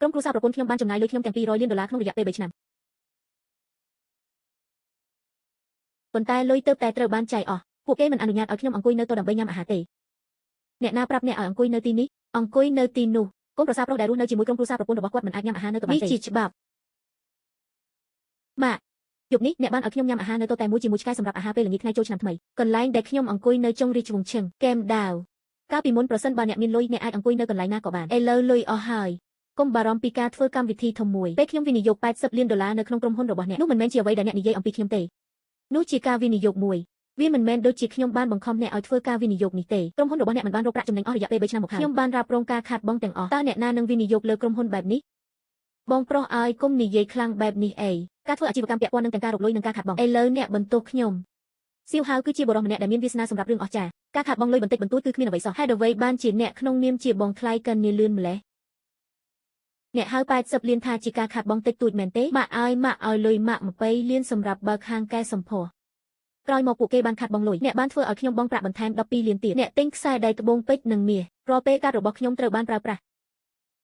ក្រុមគ្រួសារប្រពន្ធខ្ញុំបានចំណាយលុយខ្ញុំទាំង200 លានដុល្លារក្នុងរយៈពេល3ឆ្នាំប៉ុន្តែលុយទើបតែត្រូវបានចាយអស់ពួកគេមិនអនុញ្ញាតឲ្យខ្ញុំអង្គុយនៅតដើម្បីញ៉ាំអាហារទេអ្នកណាប្រាប់អ្នកឲ្យអង្គុយនៅទីនេះអង្គុយនៅទីនោះកូនប្រសារប្រុសដែលរស់នៅជាមួយក្រុមគ្រួសារប្រពន្ធរបស់គាត់មិនអាចញ៉ាំអាហារនៅតុបានទេនេះជាច្បាប់ម៉ាក់យប់នេះអ្នកបានឲ្យខ្ញុំញ៉ាំអាហារនៅតុតែមួយជាមួយឆ្កែសម្រាប់អាហារពេលល្ងាចថ្ងៃចូលឆ្នាំថ្មីកន្លែងដែលខ្ញុំអង្គុយនៅចុងរាជវង្សឈឹងកែមដាវកាលពីមុនប្រសិនបើអ្នកមានលុយអ្នកអាចអង្គុយនៅកន្លែងណាក៏បានឥឡូវលុយអស់ហើយកុំបារម្ភពីការធ្វើកម្មវិធីធំមួយពេលខ្ញុំវិនិយោគ80 លានដុល្លារនៅក្នុងក្រុមហ៊ុនរបស់អ្នកនោះមិនមែនជាអ្វីដែលអ្នកនិយាយអំពីខ្ញុំទេនោះជាការវិនិយោគមួយវាមិនមែនដូចជាខ្ញុំបានបង្ខំអ្នកឲ្យធ្វើការវិនិយោគនេះទេក្រុមហ៊ុនរបស់អ្នកមិនបានរកប្រាក់ចំណេញអស់រយៈពេល3ឆ្នាំមកហើយខ្ញុំបានរ៉ាប់រងការខាតបង់ទាំងអស់តើអ្នកណានឹងវិនិយោគលើក្រុមហ៊ុនបែបនេះបងប្រុសឲ្យកុំនិយាយខ្លាំងបែបនេះអីការធ្វើអាជីវកម្មពាក់ព័ន្ធនឹងទាំងការរកលុយនិងការខាតបង់ឥឡូវអ្នកបន្ទោសខ្ញុំសៀវហៅគឺជាបុរសម្នាក់ដែលមានវាសនាសម្រាប់រឿងអស្ចារ្យការខាតបង់លុយបន្តិចបន្តួចគឺគ្មានអ្វីសោះហេតុអ្វីបានជាអ្នកក្នុងនាមជាបងថ្លៃកាន់នាលឿនម្លេះអ្នកហៅ80 លានថាជាការខាតបង់តិចតួចមែនទេម៉ាក់ឲ្យលុយម៉ាក់20 លានសម្រាប់បើកហាងកែសម្ផស្សក្រោយមកពួកគេបានខាតបង់លុយអ្នកបានធ្វើឲ្យខ្ញុំបង់ប្រាក់បន្ថែម12 លានទៀតអ្នកទិញខ្សែដៃត្បូងពេជ្រនិងមាសរាល់ពេលកាតរបស់ខ្ញុំត្រូវបានប្រើប្រាស់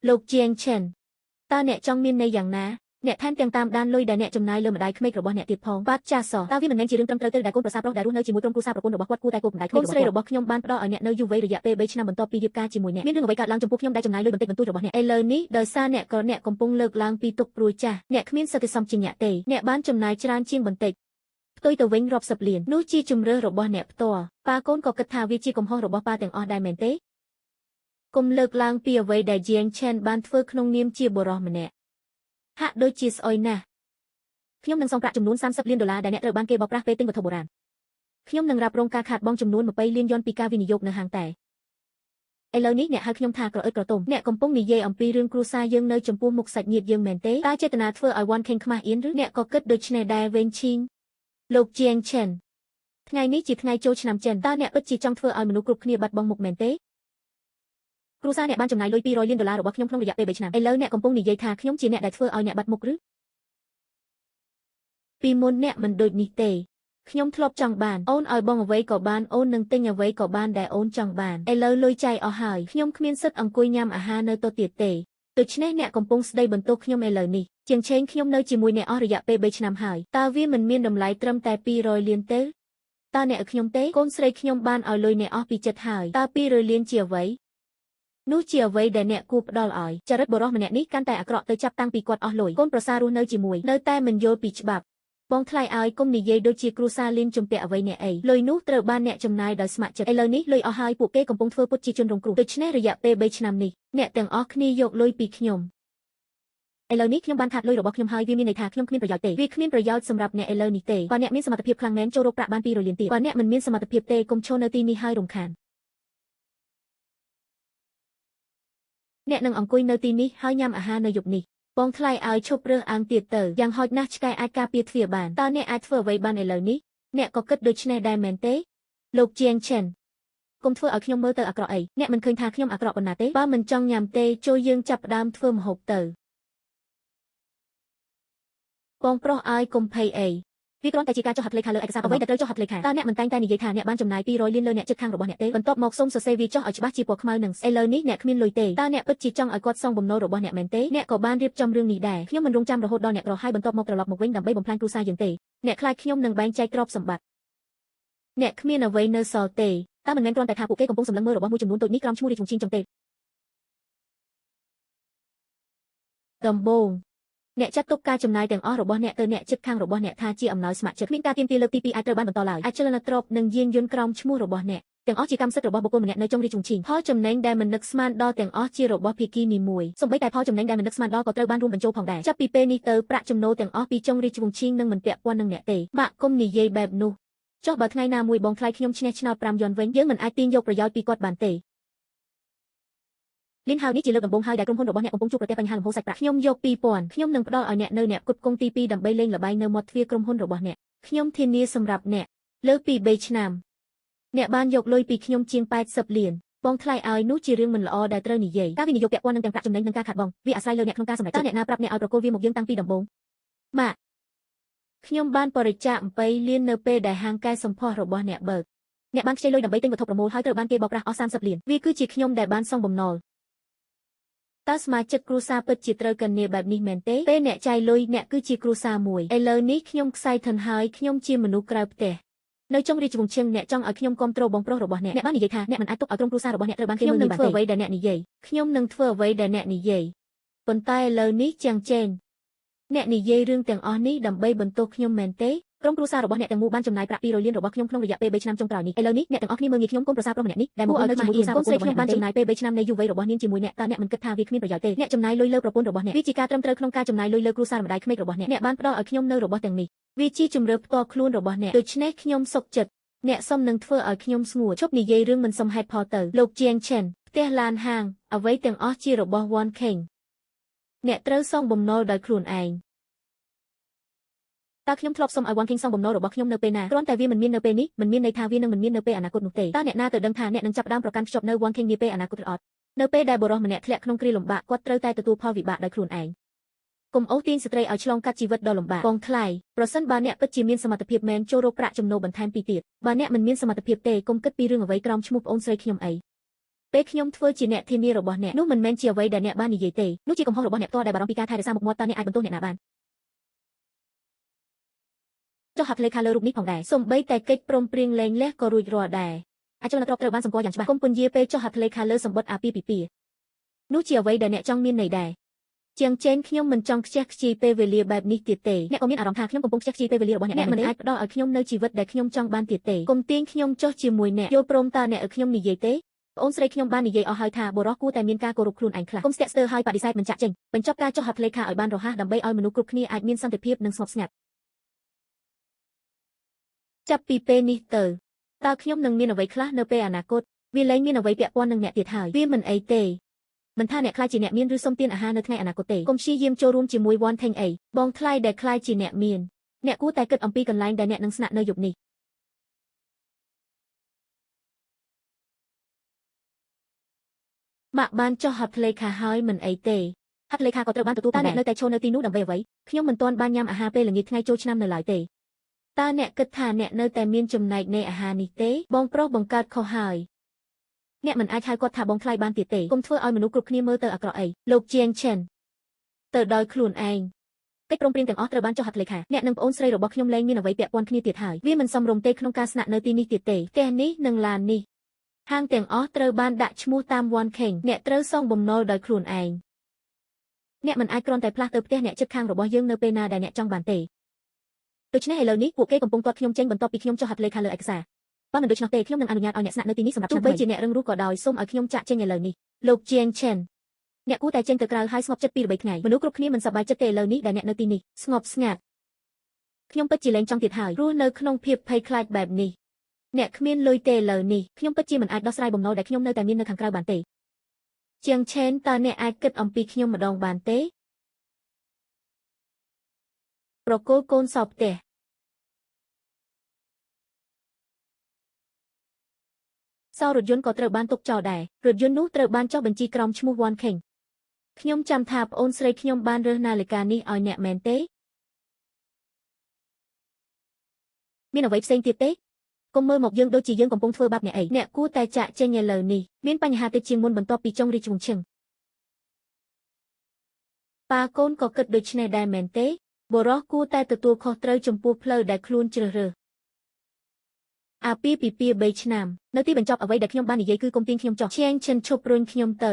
លោកជាងឈិនតើអ្នកចង់មានន័យយ៉ាងណាអ្នកថែមទាំងតាមដានលុយដែលអ្នកចំណាយលើម្ដាយក្មេករបស់អ្នកទៀតផងបាទចាសតើវាមិនមែនជារឿងត្រឹមត្រូវទេដែលកូនប្រសារប្រុសដែលរស់នៅជាមួយក្រុមគ្រួសារប្រពន្ធរបស់គាត់គួរតែគោរពម្ដាយក្មេករបស់គាត់កូនស្រីរបស់ខ្ញុំបានផ្ដល់ឲ្យអ្នកនៅយូរវ័យរយៈពេល3ឆ្នាំបន្ទាប់ពីរៀបការជាមួយអ្នកមានរឿងអ្វីកើតឡើងចំពោះខ្ញុំដែលចំណាយលុយបន្តិចបន្តួចរបស់អ្នកឥឡូវនេះដោយសារអ្នកកំពុងលើកឡើងពីទុកព្រួយចាស់អ្នកគ្មានសិទ្ធិសមជាអ្នកទេអ្នកបានចំណាយច្រើនជាងបន្តិចផ្ទុយទៅវិញរាប់សិបលាននោះជាជំរឿសរបស់អ្នកផ្ទាល់ប៉ាកូនក៏គិតថាវាជាកំហុសរបស់ប៉ាទាំងអស់ដែរមែនទេគុំលើកឡើងពីអ្វីដែលជាងឆេនបានធ្វើក្នុងនាមជាបុរសម្នាក់ហាក់ដូចជាស្អុយណាស់ខ្ញុំនឹងសងប្រាក់ចំនួន30 លានដុល្លារដែលអ្នកត្រូវបានគេបោកប្រាស់ពេលទិញវត្ថុបុរាណខ្ញុំនឹងរ៉ាប់រងការខាតបង់ចំនួន20 លានយន់ពីការវិនិយោគនៅហាងតែឥឡូវនេះអ្នកហៅខ្ញុំថាក្រអឺតក្រទុំអ្នកកំពុងនិយាយអំពីរឿងគ្រួសារយើងនៅចំពោះមុខសាច់ញាតិយើងមែនទេតើចេតនាធ្វើឲ្យវ៉ាន់ខេងខ្មាស់អៀនឬអ្នកក៏គិតដូចនេះដែរវិញឈីងលោកជាងឆិនថ្ងៃនេះជាថ្ងៃចូលឆ្នាំចិនតើអ្នកពិតជាចង់ធ្វើឲ្យមនុស្សគ្រប់គ្នាបាត់បង់មុខមែនទេគ្រួសារអ្នកបានចំណាយលុយ200 លានដុល្លាររបស់ខ្ញុំក្នុងរយៈពេល3ឆ្នាំឥឡូវអ្នកកំពុងនិយាយថាខ្ញុំជាអ្នកដែលធ្វើឲ្យអ្នកបាត់មុខឬពីមុនអ្នកមិនដូចនេះទេខ្ញុំធ្លាប់ចង់បានអូនឲ្យបងអ្វីក៏បានអូននឹងទិញអ្វីក៏បានដែលអូនចង់បានឥឡូវលុយចាយអស់ហើយខ្ញុំគ្មានសិទ្ធិអង្គុយញ៉ាំអាហារនៅតុទៀតទេដូច្នេះអ្នកកំពុងស្ដីបន្ទោសខ្ញុំឥឡូវនេះជាងឆេងខ្ញុំនៅជាមួយអ្នកអស់រយៈពេល3ឆ្នាំហើយតើវាមិនមានតម្លៃត្រឹមតែ200 លានទេតើអ្នកឲ្យខ្ញុំទេកូនស្រីខ្ញុំបានឲ្យលុយអ្នកអស់ពីចិត្តហើយតើ200 លានជាអ្វីនោះជាអ្វីដែលអ្នកគួរផ្ដល់ឲ្យចរិតបុរសម្នាក់នេះកាន់តែអាក្រក់ទៅចាប់តាំងពីគាត់អស់លុយកូនប្រសាររស់នៅជាមួយនៅតែមិនយល់ពីច្បាប់បងថ្លៃឲ្យគុំនិយាយដូចជាគ្រួសារលៀនជំពាក់អ្វីអ្នកអីលុយនោះត្រូវបានអ្នកចំណាយដោយស្ម័គ្រចិត្តឥឡូវនេះលុយអស់ហើយពួកគេកំពុងធ្វើពុតជាជនរងគ្រោះដូច្នេះរយៈពេល3ឆ្នាំនេះអ្នកទាំងអស់គ្នាយកលុយពីខ្ញុំឥឡូវនេះខ្ញុំបានខាតលុយរបស់ខ្ញុំហើយវាមានន័យថាខ្ញុំគ្មានប្រយោជន៍ទេវាគ្មានប្រយោជន៍សម្រាប់អ្នកឥឡូវនេះទេបើអ្នកមានសមត្ថភាពខ្លាំងមែនចូលរកប្រាក់បាន200 លានទៀតបើអ្នកមិនមានសមត្ថភាពទេកុំឈរនៅទីនេះហើយរំខានអ្នកនឹងអង្គុយនៅទីនេះហើយញ៉ាំអាហារនៅយប់នេះបងថ្លៃឲ្យឈប់រើសអើងទៀតទៅយ៉ាងហោចណាស់ឆ្កែអាចការពារទ្វារបានតើអ្នកអាចធ្វើអ្វីបានឥឡូវនេះអ្នកក៏គិតដូចនេះដែរមែនទេលោកជាងឆិនកុំធ្វើឲ្យខ្ញុំមើលទៅអាក្រក់អីអ្នកមិនឃើញថាខ្ញុំអាក្រក់ប៉ុណ្ណាទេបើមិនចង់ញ៉ាំទេចូលយើងចាប់ផ្ដើមធ្វើម្ហូបទៅបងប្រុសឲ្យកុំភ័យអីវាគ្រាន់តែជាការចុះហត្ថលេខាលើឯកសារអ្វីដែលត្រូវចុះហត្ថលេខាតើអ្នកមិនតែងតែនិយាយថាអ្នកបានចំណាយ200 លានលើអ្នកជិតខាងរបស់អ្នកទេបន្ទាប់មកសូមសរសេរវាចុះឲ្យច្បាស់ជាពណ៌ខ្មៅនឹងឥឡូវនេះអ្នកគ្មានលុយទេតើអ្នកពិតជាចង់ឲ្យគាត់សងបំណុលរបស់អ្នកមែនទេអ្នកក៏បានរៀបចំរឿងនេះដែរខ្ញុំមិនរងចាំរហូតដល់អ្នកក្រហើយបន្ទាប់មកត្រឡប់មកវិញដើម្បីបំផ្លាញគ្រួសារយើងទេអ្នកខ្លាចខ្ញុំនឹងបែងចែកទ្រព្យសម្បត្តិអ្នកគ្មានអ្វីនៅសល់ទេតើមិនមែនគ្រាន់តែថាពួកគេកំពុងសម្លឹងមើលរបស់មួយចំនួនតូចនេះក្រោមឈ្មោះរាជវង្សឈីងចឹងទេដំបូងអ្នកចាត់ទុកការចំណាយទាំងអស់របស់អ្នកទៅអ្នកជិតខាងរបស់អ្នកថាជាអំណោយស្ម័គ្រចិត្តគ្មានការទាមទារលើកទី2អាចត្រូវបានបន្តឡើយអាចចលនាទ្រព្យនិងយានយន្តក្រោមឈ្មោះរបស់អ្នកទាំងអស់ជាកម្មសិទ្ធិរបស់បុគ្គលម្នាក់នៅចុងរាជវង្សឈីងផលចំណេញដែលមិននឹកស្មានដល់ទាំងអស់ជារបស់ភាគីនីមួយសូម្បីតែផលចំណេញដែលមិននឹកស្មានដល់ក៏ត្រូវបានរួមបញ្ចូលផងដែរចាប់ពីពេលនេះទៅប្រាក់ចំណូលទាំងអស់ពីចុងរាជវង្សឈីងនឹងមិនពាក់ព័ន្ធនឹងអ្នកទេបាក់គុំនិយាយបែបនោះចុះបើថ្ងៃណាមួយបងថ្លៃខ្ញុំឈ្នះឆ្នោត5យន់វិញយើងមិនអាចទាញយកប្រយោជន៍ពីគាត់បានទេលៀនហៅនេះជាលើកដំបូងហើយដែលក្រុមហ៊ុនរបស់អ្នកកំពុងជួបប្រទះបញ្ហាលំហូរសាច់ប្រាក់ខ្ញុំយក2000ខ្ញុំនឹងផ្ដល់ឲ្យអ្នកនៅអ្នកផ្គត់ផ្គង់ទី2ដើម្បីលេងល្បែងនៅមាត់ទ្វារក្រុមហ៊ុនរបស់អ្នកខ្ញុំធានាសម្រាប់អ្នកលើពី3ឆ្នាំអ្នកបានយកលុយពីខ្ញុំជាង80 លានបងថ្លៃឲ្យនោះជារឿងមិនល្អដែលត្រូវនិយាយការវិនិយោគពាក់ព័ន្ធនឹងទាំងប្រាក់ចំណេញនិងការខាតបង់វាអាស្រ័យលើអ្នកក្នុងការសម្រេចចិត្តតើអ្នកណាប្រាប់អ្នកឲ្យប្រគល់វាមកយើងតាំងពីដំបូងម៉ាក់ខ្ញុំបានបរិច្ចាគ7 លាននៅពេលដែលហាងកែសម្ផស្សរបស់អ្នកបើកអ្នកបានខ្ចីលុយដើម្បីទិញវត្ថុប្រមូលហើយត្រូវបានគេបោកប្រាស់អស់30 លានវាគឺជាខ្ញុំដែលបានសងបំណុល តើសមាជិកគ្រួសារពិតជាត្រូវកញ្ញាបែបនេះមែនទេពេលអ្នកចាយលុយអ្នកគឺជាគ្រួសារមួយឥឡូវនេះខ្ញុំខ្សែធនហើយខ្ញុំជាមនុស្សក្រៅផ្ទះនៅចុងរាជវង្សឈិងអ្នកចង់ឲ្យខ្ញុំគ្រប់គ្រងបងប្រុសរបស់អ្នកបាននិយាយថាអ្នកមិនអាចទុកឲ្យក្រុមគ្រួសាររបស់អ្នកត្រូវបានគេមើលងាយបានទេខ្ញុំនឹងធ្វើអ្វីដែលអ្នកនិយាយខ្ញុំនឹងធ្វើអ្វីដែលអ្នកនិយាយប៉ុន្តែឥឡូវនេះជាងចេនអ្នកនិយាយរឿងទាំងអស់នេះដើម្បីបន្ទោសខ្ញុំមែនទេក្រុមគ្រួសាររបស់អ្នកទាំងមូលបានចំណាយប្រាក់200លានរបស់ខ្ញុំក្នុងរយៈពេល3ឆ្នាំចុងក្រោយនេះឥឡូវនេះអ្នកទាំងអស់គ្នាមើលងាយខ្ញុំកូនប្រសារប្រុសម្នាក់នេះដែលមកនៅជាមួយគ្រួសារកូនស្រីខ្ញុំបានចំណាយពេល3ឆ្នាំនៃយុវវ័យរបស់នាងជាមួយអ្នកតើអ្នកមិនគិតថាវាគ្មានប្រយោជន៍ទេអ្នកចំណាយលុយលើប្រពន្ធរបស់អ្នកវាជាការត្រឹមត្រូវក្នុងការចំណាយលុយលើគ្រួសារម្ដាយក្មេករបស់អ្នកបានផ្ដល់ឲ្យខ្ញុំនៅរបស់ទាំងនេះវាជាជំរឿផ្ទាល់ខ្លួនរបស់អ្នកដូច្នេះខ្ញុំសុខចិត្តអ្នកសុំនឹងធ្វើឲ្យខ្ញុំស្ងួតឈប់និយាយរឿងមិនសមហេតុផលទៅលោកជាងឆិនផ្ទះឡានហាងអ្វីទាំងអស់ជារបស់វ៉ាន់ខេងអ្នកត្រូវសងបំណុលដោយខ្លួនឯងតើខ្ញុំធ្លាប់សុំឲ្យវ៉ាន់ខេងសងបំណុលរបស់ខ្ញុំនៅពេលណាគ្រាន់តែវាមិនមាននៅពេលនេះមិនមានន័យថាវានឹងមិនមាននៅពេលអនាគតនោះទេតើអ្នកណាទៅដឹងថាអ្នកនឹងចាប់ផ្ដើមប្រកាន់ខ្ជាប់នៅវ៉ាន់ខេងនាពេលអនាគតឬអត់នៅពេលដែលបុរសម្នាក់ធ្លាក់ក្នុងគ្រាលំបាកគាត់ត្រូវតែទទួលផលវិបាកដោយខ្លួនឯងកុំអូសទាញស្ត្រីឲ្យឆ្លងកាត់ជីវិតដ៏លំបាកកងថ្លៃប្រសិនបើអ្នកពិតជាមានសមត្ថភាពមែនចូលរកប្រាក់ចំណូលបន្ថែមពីទៀតបើអ្នកមិនមានសមត្ថភាពទេកុំគិតពីរឿងអ្វីក្រោមឈ្មោះប្អូនស្រីខ្ញុំអីពេលខ្ញុំធ្វើជាអ្នកធានារបស់អ្នកនោះមិនមែនជាអ្វីដែលអ្នកបាននិយាយទេនោះជាកំហុសរបស់អ្នកផ្ទាល់ដែលបារម្ភពីការថែរក្សាមុខមាត់តើអ្នកអាចបន្ទោសអ្នកណាបានចុះហត្ថលេខាលើរូបនេះផងដែរសូម្បីតែកិច្ចព្រមព្រៀងលែងលះក៏រួចរាល់ដែរអចលនទ្រព្យត្រូវបានសម្គាល់យ៉ាងច្បាស់កុំពន្យាពេលចុះហត្ថលេខាលើសម្បត្តិអាពាហ៍ពិពាហ៍នោះជាអ្វីដែលអ្នកចង់មានន័យដែរជាងចេនខ្ញុំមិនចង់ខ្ជះខ្ជាយពេលវេលាបែបនេះទៀតទេអ្នកក៏មានអារម្មណ៍ថាខ្ញុំកំពុងខ្ជះខ្ជាយពេលវេលារបស់អ្នកមិនអាចផ្ដល់ឲ្យខ្ញុំនៅជីវិតដែលខ្ញុំចង់បានទៀតទេកុំទាញខ្ញុំចុះជាមួយអ្នកយល់ព្រមតើអ្នកឲ្យខ្ញុំនិយាយទេប្អូនស្រីខ្ញុំបាននិយាយអស់ហើយថាបុរសគួរតែមានការគោរពខ្លួនឯងខ្លះកុំស្ទាក់ស្ទើរហើយបដិសេធមិនចាក់ចេញបញ្ចប់ការចុះហត្ថលេខាឲ្យបានរហ័សដើម្បីឲ្យមនុស្សគ្រប់គ្នាអាចមានសន្តិភាពនិងស្ងប់ស្ងាត់ចាប់ពីពេលនេះទៅតើខ្ញុំនឹងមានអ្វីខ្លះនៅពេលអនាគតវាលែងមានអ្វីពាក់ព័ន្ធនឹងអ្នកទៀតហើយវាមិនអីទេមិនថាអ្នកខ្លាចជាអ្នកមានឬសុំទានអាហារនៅថ្ងៃអនាគតទេកុំព្យាយាមចូលរួមជាមួយវ៉ាន់ថេងអីបងថ្លៃដែលខ្លាចជាអ្នកមានអ្នកគួរតែគិតអំពីកន្លែងដែលអ្នកនឹងស្នាក់នៅយប់នេះម៉ាក់បានចុះហត្ថលេខាហើយមិនអីទេហត្ថលេខាក៏ត្រូវបានទទួលតើអ្នកនៅតែឈរនៅទីនោះដើម្បីអ្វីខ្ញុំមិនទាន់បានញ៉ាំអាហារពេលល្ងាចថ្ងៃចូលឆ្នាំនៅឡើយទេតើអ្នកគិតថាអ្នកនៅតែមានចំណែកនៃអាហារនេះទេបងប្រុសបង្កើតខុសហើយអ្នកមិនអាចហៅគាត់ថាបងថ្លៃបានទៀតទេកុំធ្វើឲ្យមនុស្សគ្រប់គ្នាមើលទៅអាក្រក់អីលោកជាងឆិនទៅដោយខ្លួនឯងកិច្ចព្រមព្រៀងទាំងអស់ត្រូវបានចុះហត្ថលេខាអ្នកនិងប្អូនស្រីរបស់ខ្ញុំលែងមានអ្វីពាក់ព័ន្ធគ្នាទៀតហើយវាមិនសមរម្យទេក្នុងការស្នាក់នៅទីនេះទៀតទេផ្ទះនេះនិងឡាននេះហាងទាំងអស់ត្រូវបានដាក់ឈ្មោះតាមវ៉ាន់ខេងអ្នកត្រូវសងបំណុលដោយខ្លួនឯងអ្នកមិនអាចគ្រាន់តែផ្លាស់ទៅផ្ទះអ្នកជិតខាងរបស់យើងនៅពេលណាដែលអ្នកចង់បានទេដូច្នេះឥឡូវនេះពួកគេកំពុងទាត់ខ្ញុំចេញបន្ទាប់ពីខ្ញុំចុះហត្ថលេខាលើឯកសារបើមិនដូច្នោះទេខ្ញុំនឹងអនុញ្ញាតឲ្យអ្នកស្នាក់នៅទីនេះសម្រាប់ឆ្នាំថ្មីទោះបីជាអ្នករឹងរូសក៏ដោយសូមឲ្យខ្ញុំចាក់ចេញឥឡូវនេះលោកជាងឆិនអ្នកគួរតែចេញទៅក្រៅហើយស្ងប់ចិត្តពីរបីថ្ងៃមនុស្សគ្រប់គ្នាមិនសប្បាយចិត្តទេឥឡូវនេះដែលអ្នកនៅទីនេះស្ងប់ស្ងាត់ខ្ញុំពិតជាលែងចង់ទៀតហើយរស់នៅក្នុងភាពភ័យខ្លាចបែបនេះអ្នកគ្មានលុយទេឥឡូវនេះខ្ញុំពិតជាមិនអាចដោះស្រាយបំណុលដែលខ្ញុំនៅតែមាននៅខាងក្រៅបានទេជាងឆេនតើអ្នកអាចគិតអំពីខ្ញុំម្ដងបានទេប្រគល់កូនសោផ្ទះសោរថយន្តក៏ត្រូវបានទុកចោលដែររថយន្តនោះត្រូវបានចុះបញ្ជីក្រោមឈ្មោះវ៉ាន់ខេងខ្ញុំចាំថាប្អូនស្រីខ្ញុំបានរើសនាឡិកានេះឲ្យអ្នកមែនទេមានអ្វីផ្សេងទៀតទេកុំមើលមកយើងដូចជាយើងកំពុងធ្វើបាបអ្នកអីអ្នកគួរតែចាក់ចេញឥឡូវនេះមានបញ្ហាតិចជាងមុនបន្ទាប់ពីចុងរាជវង្សឈិងប៉ាកូនក៏គិតដូចនេះដែរមែនទេបុរសគួរតែទទួលខុសត្រូវចំពោះផ្លូវដែលខ្លួនជ្រើសរើសអាពាហ៍ពិពាហ៍3ឆ្នាំនៅទីបញ្ចប់អ្វីដែលខ្ញុំបាននិយាយគឺកុំទាញខ្ញុំចុះឈៀងឈិនឈប់រុញខ្ញុំទៅ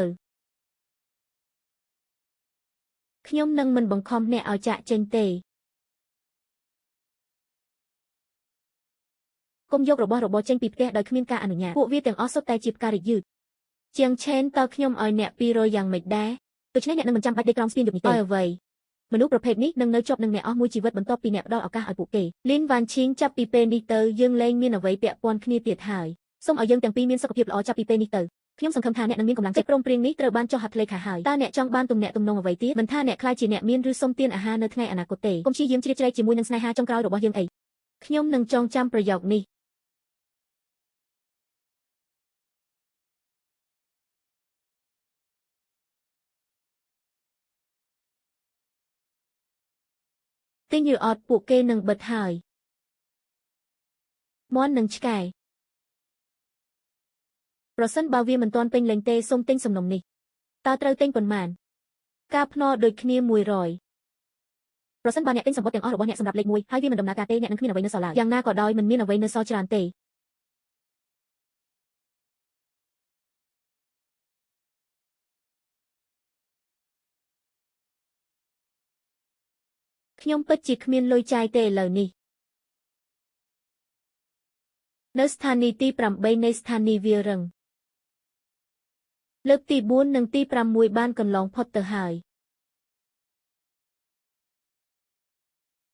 ខ្ញុំនឹងមិនបង្ខំអ្នកឲ្យចាក់ចេញទេកុំយករបស់របរចេញពីផ្ទះដោយគ្មានការអនុញ្ញាតពួកវាទាំងអស់សុទ្ធតែជាផ្ការីកយឺតជាងឆេនតើខ្ញុំឲ្យអ្នក200យ៉ាងម៉េចដែរដូច្នេះអ្នកនឹងមិនចាំបាច់ដេកក្រោមស្ពានយប់នេះទេអ្វីមនុស្សប្រភេទនេះនឹងនៅជាប់នឹងអ្នកអស់មួយជីវិតបន្ទាប់ពីអ្នកផ្ដល់ឱកាសឲ្យពួកគេលីនវ៉ាន់ឈីងចាប់ពីពេលនេះទៅយើងលែងមានអ្វីពាក់ព័ន្ធគ្នាទៀតហើយសូមឲ្យយើងទាំងពីរមានសុខភាពល្អចាប់ពីពេលនេះទៅខ្ញុំសង្ឃឹមថាអ្នកនឹងមានកម្លាំងចិត្តព្រមព្រៀងនេះត្រូវបានចុះហត្ថលេខាហើយតើអ្នកចង់បានទំនាក់ទំនងអ្វីទៀតមិនថាអ្នកខ្លាចជាអ្នកមានឬសុំទានអាហារនៅថ្ងៃអនាគតទេកុំព្យាយាមជ្រៀតជ្រែកជាមួយនឹងស្នេហាចុងក្រោយរបស់យើងអីខ្ញុំនឹងចងចាំប្រយោគនេះទិញឬអត់ពួកគេនឹងបិទហើយមន់នឹងឆ្កែប្រសិនបើវាមិនទាន់ពេញលេញទេសូមទិញសំណុំនេះតើត្រូវទិញប៉ុន្មាន ការភ្នាល់ដូចគ្នា100ប្រសិនបើអ្នកទិញសម្បត្តិទាំងអស់របស់អ្នកសម្រាប់លេខ1ហើយវាមិនដំណើរការទេអ្នកនឹងគ្មានអ្វីនៅសល់ឡើយយ៉ាងណាក៏ដោយមិនមានអ្វីនៅសល់ច្រើនទេខ្ញុំពិតជាគ្មានលុយចាយទេឥឡូវនេះនៅស្ថានីយ៍ទី8នៃស្ថានីយ៍វាលរឹងលើកទី4និងទី6បានកន្លងផុតទៅហើយ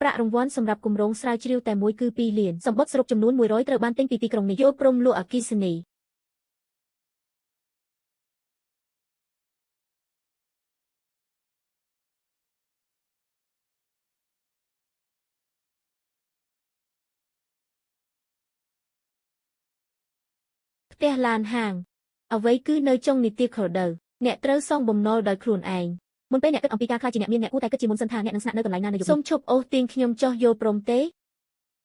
ប្រាក់រង្វាន់សម្រាប់គម្រោងស្រាវជ្រាវតែមួយគឺ2លានសម្បត្តិសរុបចំនួន100ត្រូវបានទិញពីទីក្រុងនេះយកព្រំលក់អគ្គិសនីផ្ទះឡានហាងអ្វីគឺនៅចុងនីតិខដូវអ្នកត្រូវសងបំណុលដោយខ្លួនឯងមុនពេលអ្នកគិតអំពីការខ្លាចជាអ្នកមានអ្នកគួរតែគិតជាមុនសិនថាអ្នកនឹងស្នាក់នៅកន្លែងណានៅយប់នេះសូមឈប់អូសទាញខ្ញុំចុះយល់ព្រមទេ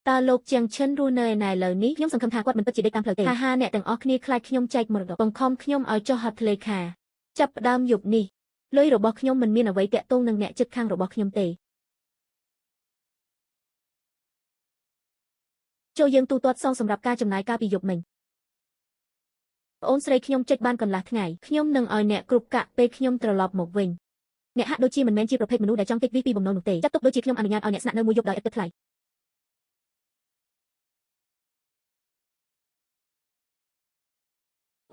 តើលោកជាងឈិនរស់នៅឯណាឥឡូវនេះខ្ញុំសង្ឃឹមថាគាត់មិនពិតជាដេកតាមផ្លូវទេហាអ្នកទាំងអស់គ្នាខ្លាចខ្ញុំចែកមរតកបង្ខំខ្ញុំឲ្យចុះហត្ថលេខាចាប់ផ្ដើមយប់នេះលុយរបស់ខ្ញុំមិនមានអ្វីតាក់ទងនឹងអ្នកជិតខាងរបស់ខ្ញុំទេចូលយើងទូទាត់សងសម្រាប់ការចំណាយការពីយប់មិញប្អូនស្រីខ្ញុំចុចបានកន្លះថ្ងៃខ្ញុំនឹងឲ្យអ្នកគ្រប់កាក់ពេលខ្ញុំត្រឡប់មកវិញអ្នកហាក់ដូចជាមិនមែនជាប្រភេទមនុស្សដែលចង់គេចពីបំណុលនោះទេចាត់ទុកដូចជាខ្ញុំអនុញ្ញាតឲ្យអ្នកស្នាក់នៅមួយយប់ដោយឥតគិតថ្លៃ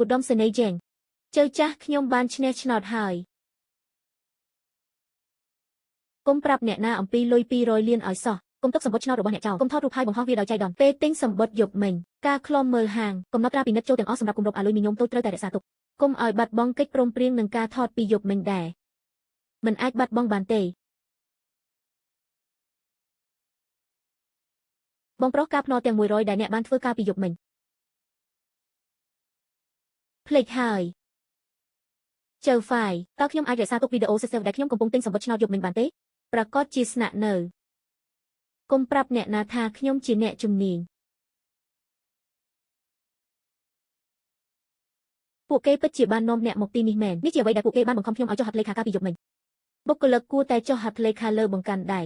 ឧត្តមសេនីយ៍ជេងជើចាស់ខ្ញុំបានឈ្នះឆ្នោតហើយកុំប្រាប់អ្នកណាអំពីលុយ200លានឲ្យសោះកុំទុកសម្បត្តិឆ្នោតរបស់អ្នកចោលកុំថតរូបហើយបង្ហោះវាដោយចៃដន្យពេលទិញសម្បត្តិយប់មិញការឃ្លាំមើលហាងកំណត់ត្រាពិនិត្យចូលទាំងអស់សម្រាប់គម្របអាលុយមីញ៉ុមតូចត្រូវតែរក្សាទុកកុំឲ្យបាត់បង់កិច្ចព្រមព្រៀងនឹងការថតពីយប់មិញដែរមិនអាចបាត់បង់បានទេបងប្រុសការភ្នាល់ទាំង100ដែលអ្នកបានធ្វើការពីយប់មិញភ្លេចហើយចៅហ្វាយតើខ្ញុំអាចរក្សាទុកវីដេអូសេសដែលខ្ញុំកំពុងទិញសម្បត្តិឆ្នោតយប់មិញបានទេប្រាកដជាស្នាក់នៅកុំប្រាប់អ្នកណាថាខ្ញុំជាអ្នកជំនាញពួកគេពិតជាបាននាំអ្នកមកទីនេះមែននេះជាអ្វីដែលពួកគេបានបង្ខំខ្ញុំឲ្យចុះហត្ថលេខាការពីយប់មិញបុគ្គលិកគួរតែចុះហត្ថលេខាលើបង្កាន់ដៃ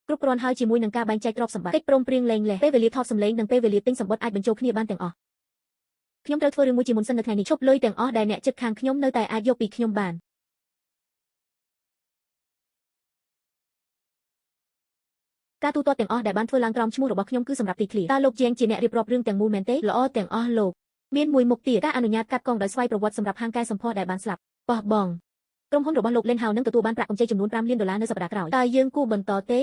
គ្រប់គ្រាន់ហើយជាមួយនឹងការបែងចែកទ្រព្យសម្បត្តិកិច្ចព្រមព្រៀងលែងលេះពេលវេលាថតសម្លេងនិងពេលវេលាទិញសម្បត្តិអាចបញ្ចូលគ្នាបានទាំងអស់ខ្ញុំត្រូវធ្វើរឿងមួយជាមុនសិននៅថ្ងៃនេះឈប់លុយទាំងអស់ដែលអ្នកជិតខាងខ្ញុំនៅតែអាចយកពីខ្ញុំបានការទូទាត់ទាំងអស់ដែលបានធ្វើឡើងក្រោមឈ្មោះរបស់ខ្ញុំគឺសម្រាប់ទីធ្លាតើលោកជាងជាអ្នករៀបរាប់រឿងទាំងមូលមែនទេល្អទាំងអស់លោកមានមួយមុខទៀតការអនុញ្ញាតកាត់កងដោយស្វ័យប្រវត្តិសម្រាប់ហាងកែសម្ផស្សដែលបានស្លាប់បោះបង់ក្រុមហ៊ុនរបស់លោកលេនហៅនឹងទទួលបានប្រាក់កម្ចីចំនួន5លានដុល្លារនៅសប្តាហ៍ក្រោយតើយើងគួរបន្តទេ